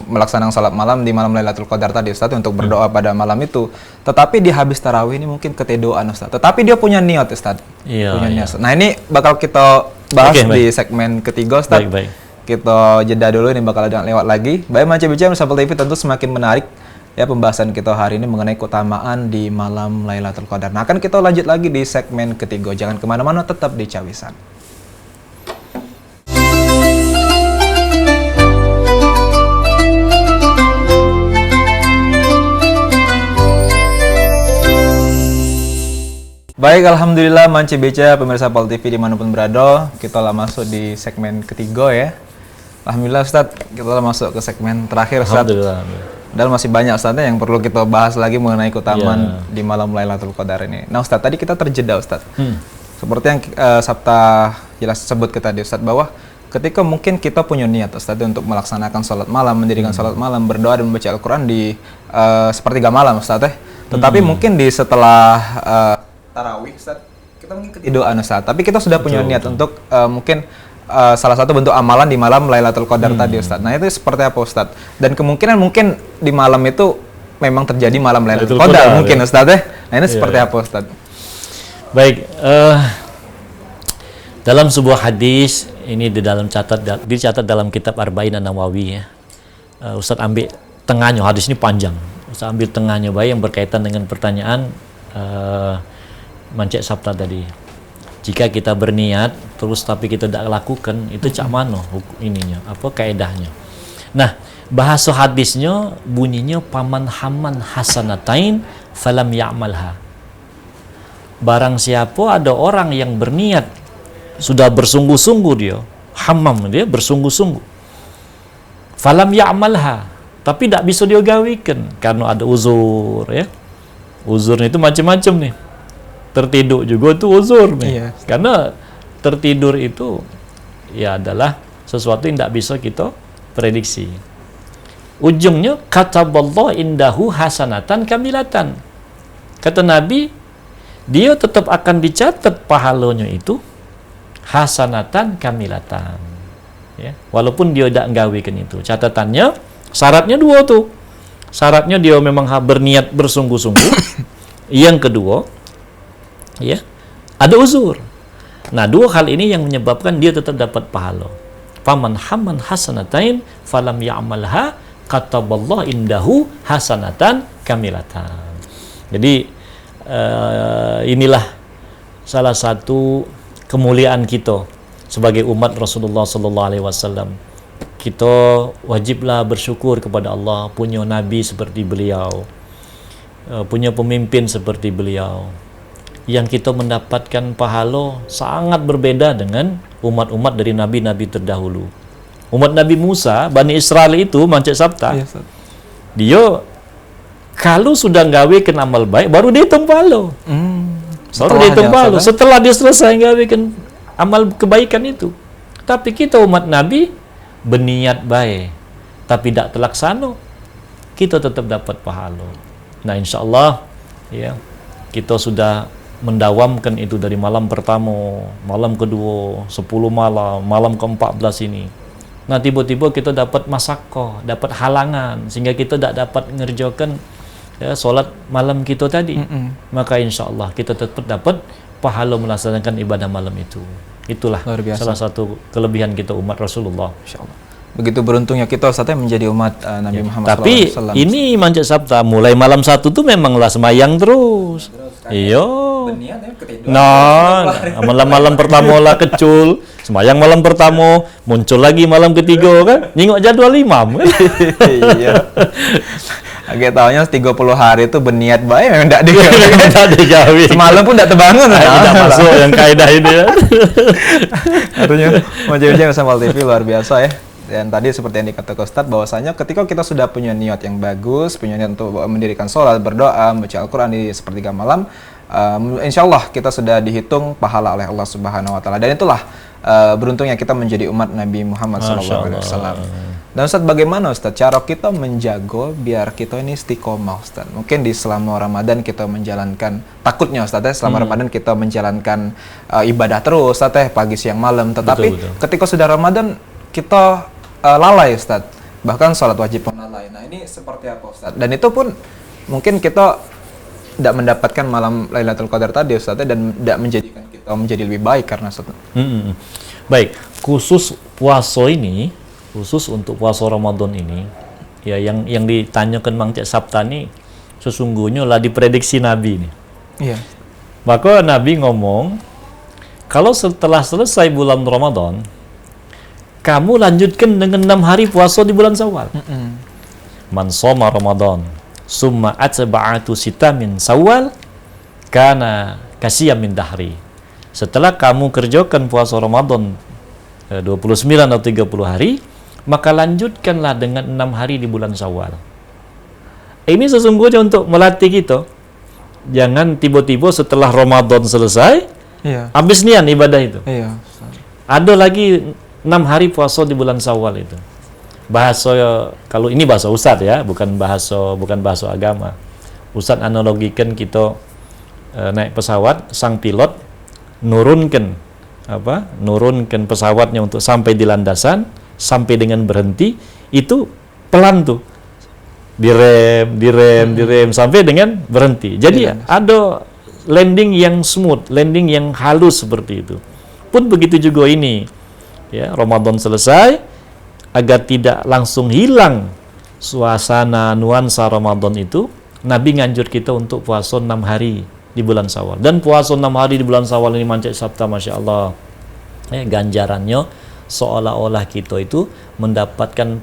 melaksanakan sholat malam di malam Lailatul Qadar tadi Ustaz, untuk berdoa pada malam itu. Tetapi di habis tarawih ini mungkin ketiduran Ustaz. Tetapi dia punya niat Ustaz. Iya, Punya iya. niat. Nah, ini bakal kita bahas Oke, di segmen ketiga Ustaz. Baik. Kita jeda dulu, ini bakal ada lewat lagi. Baik, Manca Bicara Sapel TV tentu semakin menarik ya pembahasan kita hari ini mengenai keutamaan di malam Lailatul Qadar. Nah, akan kita lanjut lagi di segmen ketiga. Jangan kemana-mana, tetap di Cawisan. Baik, Alhamdulillah Manci Beca, pemirsa Pol TV dimanapun berada, kita lah masuk di segmen ketiga ya. Alhamdulillah Ustaz, kita lah masuk ke segmen terakhir Ustaz. Alhamdulillah. Dan masih banyak Ustaz yang perlu kita bahas lagi mengenai keutamaan di malam Lailatul Qadar ini. Nah Ustaz, tadi kita terjeda Ustaz. Seperti yang Sabta jelas sebut ke tadi Ustaz, bahwa ketika mungkin kita punya niat Ustaz untuk melaksanakan sholat malam, mendirikan sholat malam, berdoa dan membaca Al-Quran di sepertiga malam Ustaz tetapi mungkin di setelah tarawih Ustaz, kita mungkin ketiduran Ustaz, tapi kita sudah punya niat untuk mungkin salah satu bentuk amalan di malam Lailatul Qadar tadi Ustaz. Nah itu seperti apa Ustaz? Dan kemungkinan mungkin di malam itu memang terjadi malam Lailatul Qadar mungkin Ustaz ya. Nah ini seperti apa Ustaz? Baik, dalam sebuah hadis ini dicatat dalam kitab Arba'in An-Nawawi ya. Ustaz ambil tengahnya, hadis ini panjang. Ustaz ambil tengahnya baik yang berkaitan dengan pertanyaan Mancek Sabta tadi. Jika kita berniat terus tapi kita tidak lakukan, itu cak mana ininya, apa kaedahnya. Nah, bahasa hadisnya bunyinya paman haman hasanatain falam ya'malha. Barang siapa ada orang yang berniat sudah bersungguh-sungguh dia, hamam dia bersungguh-sungguh. Falam ya'malha, tapi tidak bisa dia gawikan karena ada uzur ya. Uzurnya itu macam-macam nih. Tertidur juga tuh uzur nih. Iya. Karena tertidur itu ya adalah sesuatu yang tidak bisa kita prediksi. Ujungnya kataballah indahu hasanatan kamilatan. Kata Nabi, dia tetap akan dicatat pahalanya itu hasanatan kamilatan. Ya, walaupun dia tidak nggawikan itu. Catatannya syaratnya dua tuh. Syaratnya dia memang berniat bersungguh-sungguh. Yang kedua, ya, ada uzur. Nah, dua hal ini yang menyebabkan dia tetap dapat pahala. Faman haman hasanatain falam ya'malha kataballah indahu hasanatan kamilatan. Jadi inilah salah satu kemuliaan kita sebagai umat Rasulullah sallallahu alaihi wasallam. Kita wajiblah bersyukur kepada Allah punya nabi seperti beliau, punya pemimpin seperti beliau, yang kita mendapatkan pahala sangat berbeda dengan umat-umat dari nabi-nabi terdahulu. Umat Nabi Musa, Bani Israel itu, Mancek Sabta, dia kalau sudah gawekan amal baik, baru dia hitung pahala. Baru dia hitung pahala. Setelah dia selesai gawekan amal kebaikan itu. Tapi kita umat Nabi berniat baik, tapi tidak terlaksana, kita tetap dapat pahala. Nah, insya Allah, ya, kita sudah mendawamkan itu dari malam pertama, malam kedua, 10 malam, malam ke-14 ini. Nah, tiba-tiba kita dapat masakoh, dapat halangan, sehingga kita tidak dapat mengerjakan ya, solat malam kita tadi. Maka insya Allah kita tetap dapat pahala melaksanakan ibadah malam itu. Itulah salah satu kelebihan kita umat Rasulullah. Insya Allah. Begitu beruntungnya kita Ustaz menjadi umat Nabi Muhammad SAW. Tapi ini Mancek Sabta mulai malam 1 tuh memanglah semayang terus. Iya. Nah, malam pertama lah kecul, semayang malam pertama, muncul lagi malam ketiga kan, nyingok jadwal imam. Iya. Agak taunya 30 hari itu berniat baik memang tidak digawin. Tidak digawin. Semalam pun tidak terbangun. Tidak masuk yang kaidah ini ya. Artinya macam-macam sama TV luar biasa ya. Dan tadi seperti yang dikatakan Ustadz bahwasanya ketika kita sudah punya niat yang bagus, punya niat untuk mendirikan sholat, berdoa, membaca Al-Quran di sepertiga malam, insya Allah kita sudah dihitung pahala oleh Allah Subhanahu Wa Taala. Dan itulah beruntungnya kita menjadi umat Nabi Muhammad SAW. Dan Ustadz, bagaimana Ustadz cara kita menjago biar kita ini istiqomah Ustadz? Mungkin di selama Ramadan kita menjalankan, takutnya Ustadz ya, selama Ramadan kita menjalankan ibadah terus Ustadz ya, pagi siang malam. Tetapi betul. ketika sudah Ramadan kita lalai Ustadz. Bahkan sholat wajib pun lalai. Nah ini seperti apa Ustadz? Dan itu pun mungkin kita tidak mendapatkan malam Lailatul Qadar tadi Ustadz ya, dan tidak menjadikan kita menjadi lebih baik karena Ustadz. Baik, khusus puasa ini, khusus untuk puasa Ramadan ini, ya yang ditanyakan Mang Cek Sabta ini sesungguhnya lah diprediksi Nabi nih. Iya. Maka Nabi ngomong, kalau setelah selesai bulan Ramadan, kamu lanjutkan dengan 6 hari puasa di bulan Syawal. Man shoma Ramadan, summa atba'atu sita min Syawal, kana kasiyam min dahri. Setelah kamu kerjakan puasa Ramadan 29 atau 30 hari, maka lanjutkanlah dengan 6 hari di bulan Syawal. Ini sesungguhnya untuk melatih kita. Jangan tiba-tiba setelah Ramadan selesai, habis nian ibadah itu. Iya. Ada lagi 6 hari puasa di bulan Syawal itu. Bahasa, kalau ini bahasa Ustadz ya, bukan bahasa agama. Ustadz analogikan kita naik pesawat, sang pilot nurunkan pesawatnya untuk sampai di landasan, sampai dengan berhenti, itu pelan tuh. Direm sampai dengan berhenti. Jadi ada landing yang smooth, landing yang halus seperti itu. Pun begitu juga ini. Ya, Ramadan selesai, agar tidak langsung hilang suasana nuansa Ramadan itu, Nabi nganjur kita untuk puasa 6 hari di bulan Syawal. Dan puasa 6 hari di bulan Syawal ini Mang Cek Sabta, Masya Allah, ganjarannya seolah-olah kita itu mendapatkan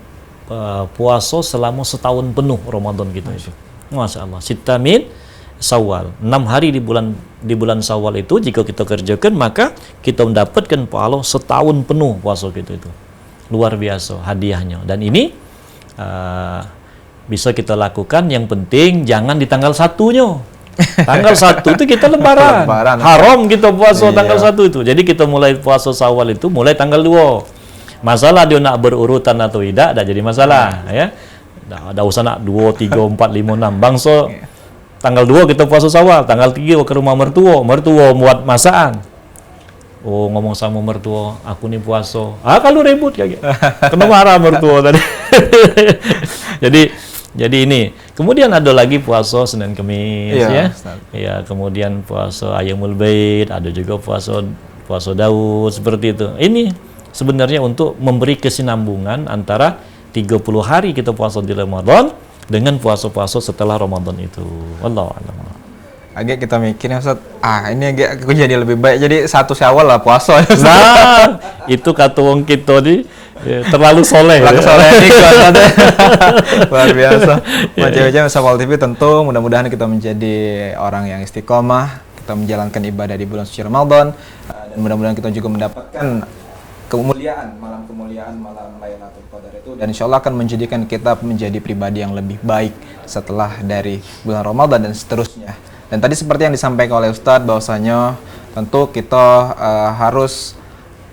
puasa selama setahun penuh Ramadan kita itu. Masya Allah. Sita min Syawal, 6 hari di bulan Syawal itu jika kita kerjakan, maka kita mendapatkan pahala setahun penuh puasa kita itu. Luar biasa hadiahnya. Dan ini bisa kita lakukan, yang penting jangan di tanggal 1-nya. Tanggal 1 itu kita lebaran. Haram kita puasa tanggal 1 itu. Jadi kita mulai puasa Syawal itu mulai tanggal 2. Masalah dia nak berurutan atau tidak, dah jadi masalah ya. Dah usah nak 2, 3, 4, 5, 6. Bangsa tanggal 2 kita puasa Syawal, tanggal 3 ke rumah mertua buat masakan. Oh, ngomong sama mertua, aku nih puasa. Kalau ribut kayak gitu. Kena marah mertua tadi. Jadi ini. Kemudian ada lagi puasa Senin Kamis ya. Ya, kemudian puasa Ayyamul Bait, ada juga puasa Daud seperti itu. Ini sebenarnya untuk memberi kesinambungan antara 30 hari kita puasa di Ramadan dengan puasa-puasa setelah Ramadan itu. Wallahu a'lam. Agak kita mikirnya Ustaz, ini agak aku jadi lebih baik jadi 1 Syawal lah puasa. Nah, itu kata wong kita nih terlalu soleh. Terlalu soleh nih luar biasa. Macam-macam Sapal TV tentu mudah-mudahan kita menjadi orang yang istiqomah, kita menjalankan ibadah di bulan suci Ramadan, dan mudah-mudahan kita juga mendapatkan malam kemuliaan malam Lailatul Qadar itu, dan insya Allah akan menjadikan kita menjadi pribadi yang lebih baik setelah dari bulan Ramadan dan seterusnya. Dan tadi seperti yang disampaikan oleh Ustadz bahwasanya tentu kita harus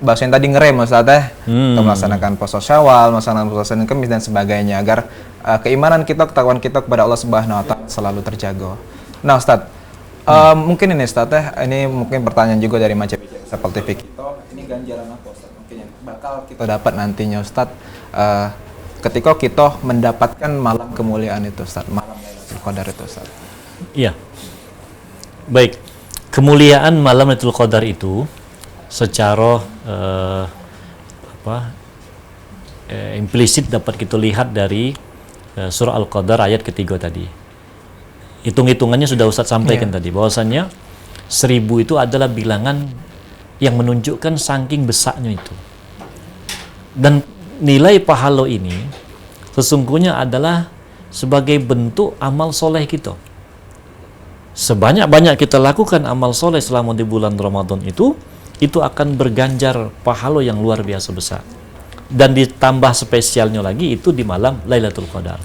bahasanya tadi ngerem Ustadz untuk melaksanakan puasa Syawal, melaksanakan puasa Senin Kamis dan sebagainya agar keimanan kita, ketakwaan kita kepada Allah Subhanahu wa taala selalu terjaga. Nah Ustadz, mungkin ini Ustadz ini mungkin pertanyaan juga dari Macam Sapal TV kita, ini ganjaran apa Ustadz mungkin yang bakal kita dapat nantinya Ustadz ketika kita mendapatkan malam kemuliaan itu Ustadz, malam Lailatul Qadar itu Ustadz. Iya. Baik, kemuliaan malam Lailatul Qadar itu secara implisit dapat kita lihat dari surah Al-Qadar ayat ketiga tadi. Hitung-hitungannya sudah Ustadz sampaikan tadi, bahwasannya 1000 itu adalah bilangan yang menunjukkan saking besarnya itu. Dan nilai pahala ini sesungguhnya adalah sebagai bentuk amal soleh kita. Sebanyak-banyak kita lakukan amal soleh selama di bulan Ramadan itu akan berganjar pahala yang luar biasa besar. Dan ditambah spesialnya lagi itu di malam Lailatul Qadar.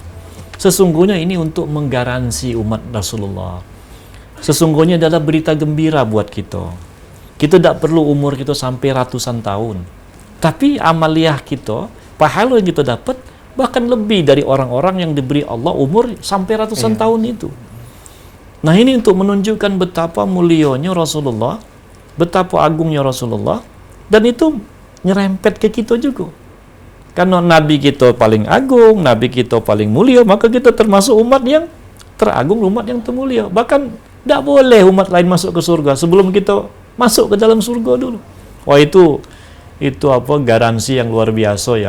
Sesungguhnya ini untuk menggaransi umat Rasulullah. Sesungguhnya adalah berita gembira buat kita. Kita tidak perlu umur kita sampai ratusan tahun. Tapi amaliyah kita, pahala yang kita dapat bahkan lebih dari orang-orang yang diberi Allah umur sampai ratusan tahun itu. Nah, ini untuk menunjukkan betapa mulianya Rasulullah, betapa agungnya Rasulullah, dan itu nyerempet ke kita juga. Karena Nabi kita paling agung, Nabi kita paling mulia, maka kita termasuk umat yang teragung, umat yang termulia. Bahkan tidak boleh umat lain masuk ke surga sebelum kita masuk ke dalam surga dulu. Wah, itu garansi yang luar biasa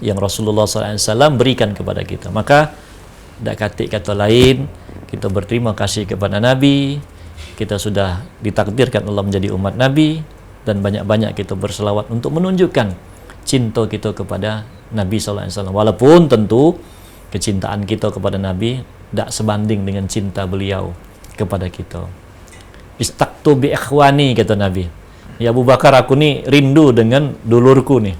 yang Rasulullah SAW berikan kepada kita. Maka tidak kata lain, kita berterima kasih kepada Nabi. Kita sudah ditakdirkan Allah menjadi umat Nabi, dan banyak-banyak kita berselawat untuk menunjukkan cinta kita kepada Nabi SAW. Walaupun tentu kecintaan kita kepada Nabi tidak sebanding dengan cinta beliau kepada kita. Istaqtu bi ikhwani, kata Nabi. Ya Abu Bakar, aku nih rindu dengan dulurku nih.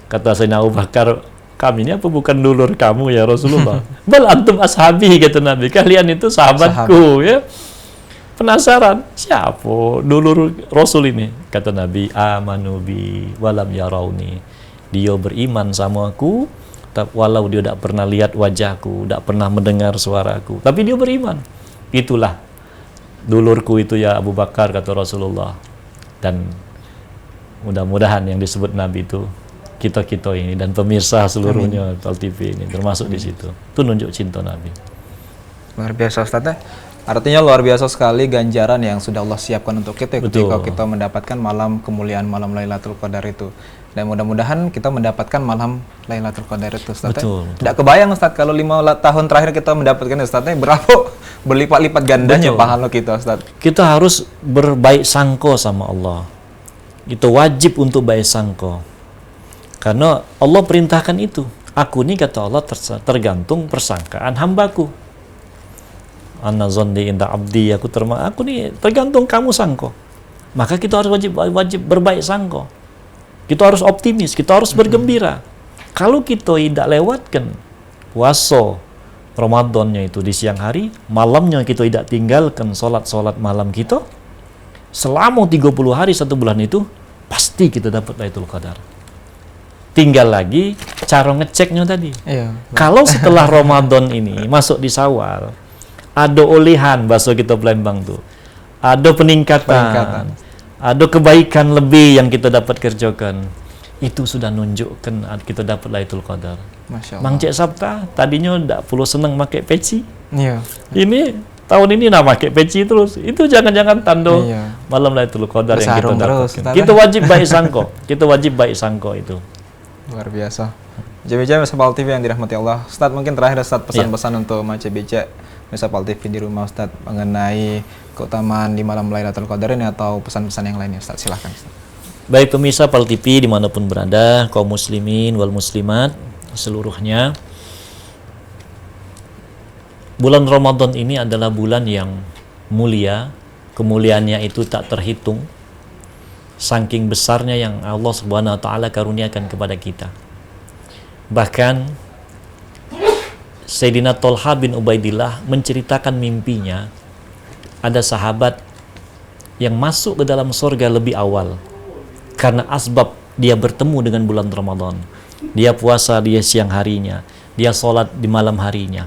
Kata Sayyidina Abu Bakar, kami ini apa bukan dulur kamu ya Rasulullah? Bal antum ashabi, kata Nabi. Kalian itu sahabatku, ya. Penasaran, siapa dulur Rasul ini? Kata Nabi, amanu bi walam yarawni. Dia beriman sama aku, walau dia tidak pernah lihat wajahku, tidak pernah mendengar suaraku, tapi dia beriman. Itulah dulurku itu ya Abu Bakar, kata Rasulullah. Dan mudah-mudahan yang disebut Nabi itu kita ini dan pemirsa seluruhnya Pal TV ini termasuk di situ. Itu nunjuk cinta Nabi. Luar biasa Ustaz. Artinya luar biasa sekali ganjaran yang sudah Allah siapkan untuk kita ketika kita mendapatkan malam kemuliaan malam Lailatul Qadar itu. Dan mudah-mudahan kita mendapatkan malam Lailatul Qadar itu, Ustaz. Tidak kebayang Ustaz kalau 5 tahun terakhir kita mendapatkan, Ustaz, berapa berlipat-lipat gandanya pahala kita, Ustaz. Kita harus berbaik sangka sama Allah. Itu wajib untuk baik sangka. Karena Allah perintahkan itu. Aku ini, kata Allah, tergantung persangkaan hambaku. Anna zondi inda abdi, aku ini tergantung kamu sangko. Maka kita harus wajib berbaik sangko. Kita harus optimis, kita harus bergembira. Kalau kita tidak lewatkan puasa Ramadannya itu di siang hari, malamnya kita tidak tinggalkan solat malam kita, selama 30 hari 1 bulan itu, pasti kita dapat Lailatul Qadar. Tinggal lagi cara ngeceknya tadi. Kalau setelah Ramadan ini masuk di Syawal, ada olehan, bahasa kita Palembang tuh, ada peningkatan, ada kebaikan lebih yang kita dapat kerjakan, itu sudah nunjukkan kita dapat Lailatul Qadar. Masya Allah. Mang Cek Sabta tadinya tidak perlu senang pakai peci, Iya. ini tahun ini pakai peci terus, itu jangan-jangan tanda malam Lailatul Qadar yang kita dapatkan. Kita wajib baik sangko, itu. Luar biasa. JBJ Pal TV yang dirahmati Allah. Ustaz, mungkin terakhir Ustaz pesan-pesan untuk JBJ Pal TV di rumah, Ustaz, mengenai keutamaan di malam Lailatul Qadar ini atau pesan-pesan yang lainnya, Ustaz. Silahkan, Ustaz. Baik pemirsa Pal TV dimanapun berada, kaum muslimin wal muslimat seluruhnya, bulan Ramadan ini adalah bulan yang mulia. Kemuliaannya itu tak terhitung, saking besarnya yang Allah Subhanahu wa taala karuniakan kepada kita. Bahkan Sayyidina Thalha bin Ubaidillah menceritakan mimpinya, ada sahabat yang masuk ke dalam surga lebih awal karena asbab dia bertemu dengan bulan Ramadan. Dia puasa dia siang harinya, dia sholat di malam harinya.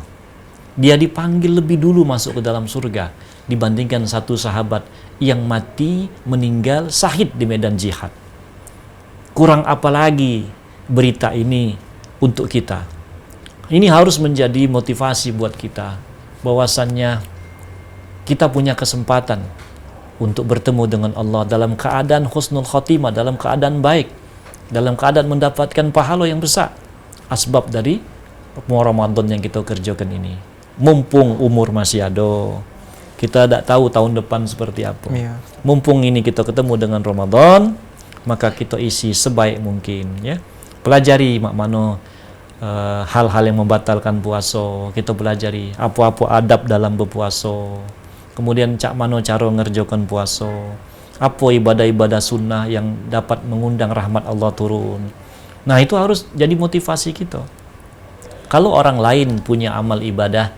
Dia dipanggil lebih dulu masuk ke dalam surga dibandingkan satu sahabat yang mati, meninggal, syahid di medan jihad. Kurang apa lagi berita ini untuk kita? Ini harus menjadi motivasi buat kita, bahwasannya kita punya kesempatan untuk bertemu dengan Allah dalam keadaan husnul khotimah, dalam keadaan baik, dalam keadaan mendapatkan pahala yang besar. Asbab dari Ramadan yang kita kerjakan ini. Mumpung umur masih ada, kita tidak tahu tahun depan seperti apa. Mumpung ini kita ketemu dengan Ramadan, maka kita isi sebaik mungkin, ya. Pelajari mak mano hal-hal yang membatalkan puasa, kita pelajari apa-apa adab dalam berpuasa. Kemudian cak mano cara ngerjakan puasa, apa ibadah-ibadah sunnah yang dapat mengundang rahmat Allah turun. Nah, itu harus jadi motivasi kita. Kalau orang lain punya amal ibadah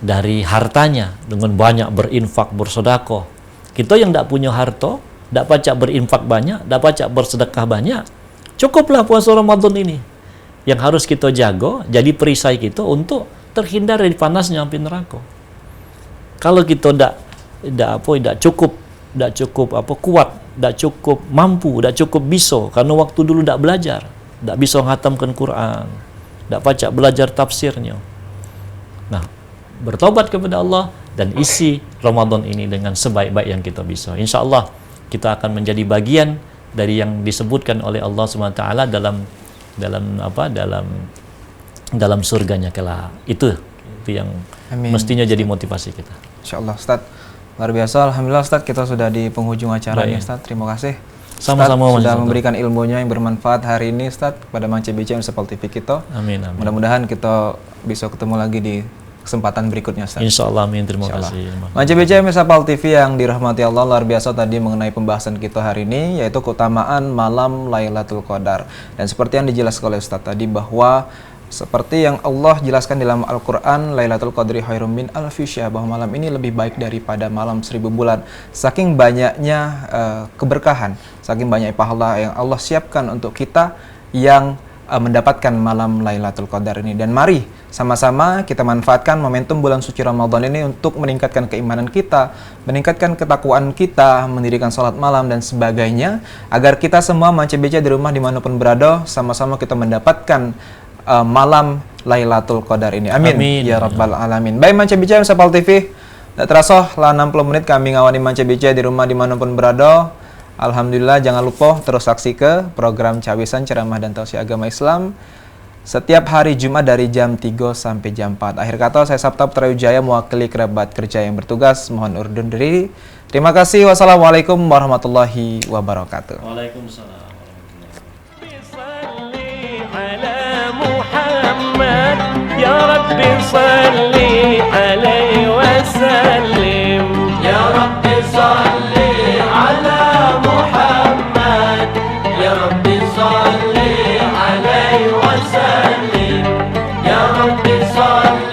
dari hartanya dengan banyak berinfak, bersedekah, kita yang tidak punya harta, tidak pacak berinfak banyak, tidak pacak bersedekah banyak, cukuplah puasa Ramadan ini. Yang harus kita jaga, jadi perisai kita untuk terhindar dari panasnya api neraka. Kalau kita tidak cukup kuat, tidak cukup mampu, tidak cukup bisa, karena waktu dulu tidak belajar, tidak bisa menghatamkan Quran, tidak pacak belajar tafsirnya. Nah, bertobat kepada Allah dan isi Ramadan ini dengan sebaik-baik yang kita bisa. Insya Allah kita akan menjadi bagian dari yang disebutkan oleh Allah SWT dalam surganya kelak. Itu yang Amin. mestinya jadi motivasi kita. Insya Allah, Ustaz. Luar biasa, Alhamdulillah Ustaz, kita sudah di penghujung acara ini, Ustaz. Terima kasih. Sama-sama, Ustaz sudah Mas. memberikan ilmunya yang bermanfaat hari ini, Ustaz, kepada Mang CBC Unsapal TV kita. Amin, amin. Mudah-mudahan kita bisa ketemu lagi di kesempatan berikutnya, Ustaz. Insya Allah, amin. Terima Insya Allah. kasih. Mang CBC Unsapal TV yang dirahmati Allah, luar biasa tadi mengenai pembahasan kita hari ini, yaitu keutamaan malam Lailatul Qadar. Dan seperti yang dijelaskan oleh Ustaz tadi, bahwa seperti yang Allah jelaskan dalam Al-Quran, Lailatul Qadri khairum min alfi syahr, bahwa malam ini lebih baik daripada malam 1000 bulan. Saking banyaknya keberkahan, saking banyak pahala yang Allah siapkan untuk kita yang mendapatkan malam Lailatul Qadar ini. Dan mari sama-sama kita manfaatkan momentum bulan suci Ramadan ini untuk meningkatkan keimanan kita, meningkatkan ketakwaan kita, mendirikan sholat malam dan sebagainya, agar kita semua Mang-CBC di rumah dimanapun berada, sama-sama kita mendapatkan malam Lailatul Qadar ini. Amin. Amin. Ya Rabbal Alamin. Baik, Mang-CBC Unsapal TV, tak terasa lah 60 menit kami ngawani Mang-CBC di rumah dimanapun berada. Alhamdulillah, jangan lupa terus saksi ke program Cawisan Ceramah dan Tausiah Agama Islam setiap hari Jumat dari jam 3 sampai jam 4. Akhir kata, saya Sabta Putra Wijaya mewakili kerabat kerja yang bertugas mohon undur diri. Terima kasih. Wassalamualaikum warahmatullahi wabarakatuh. Waalaikumsalam. يا رب صل عليه وسلم يا رب صل على محمد يا رب صل عليه وسلم يا رب صل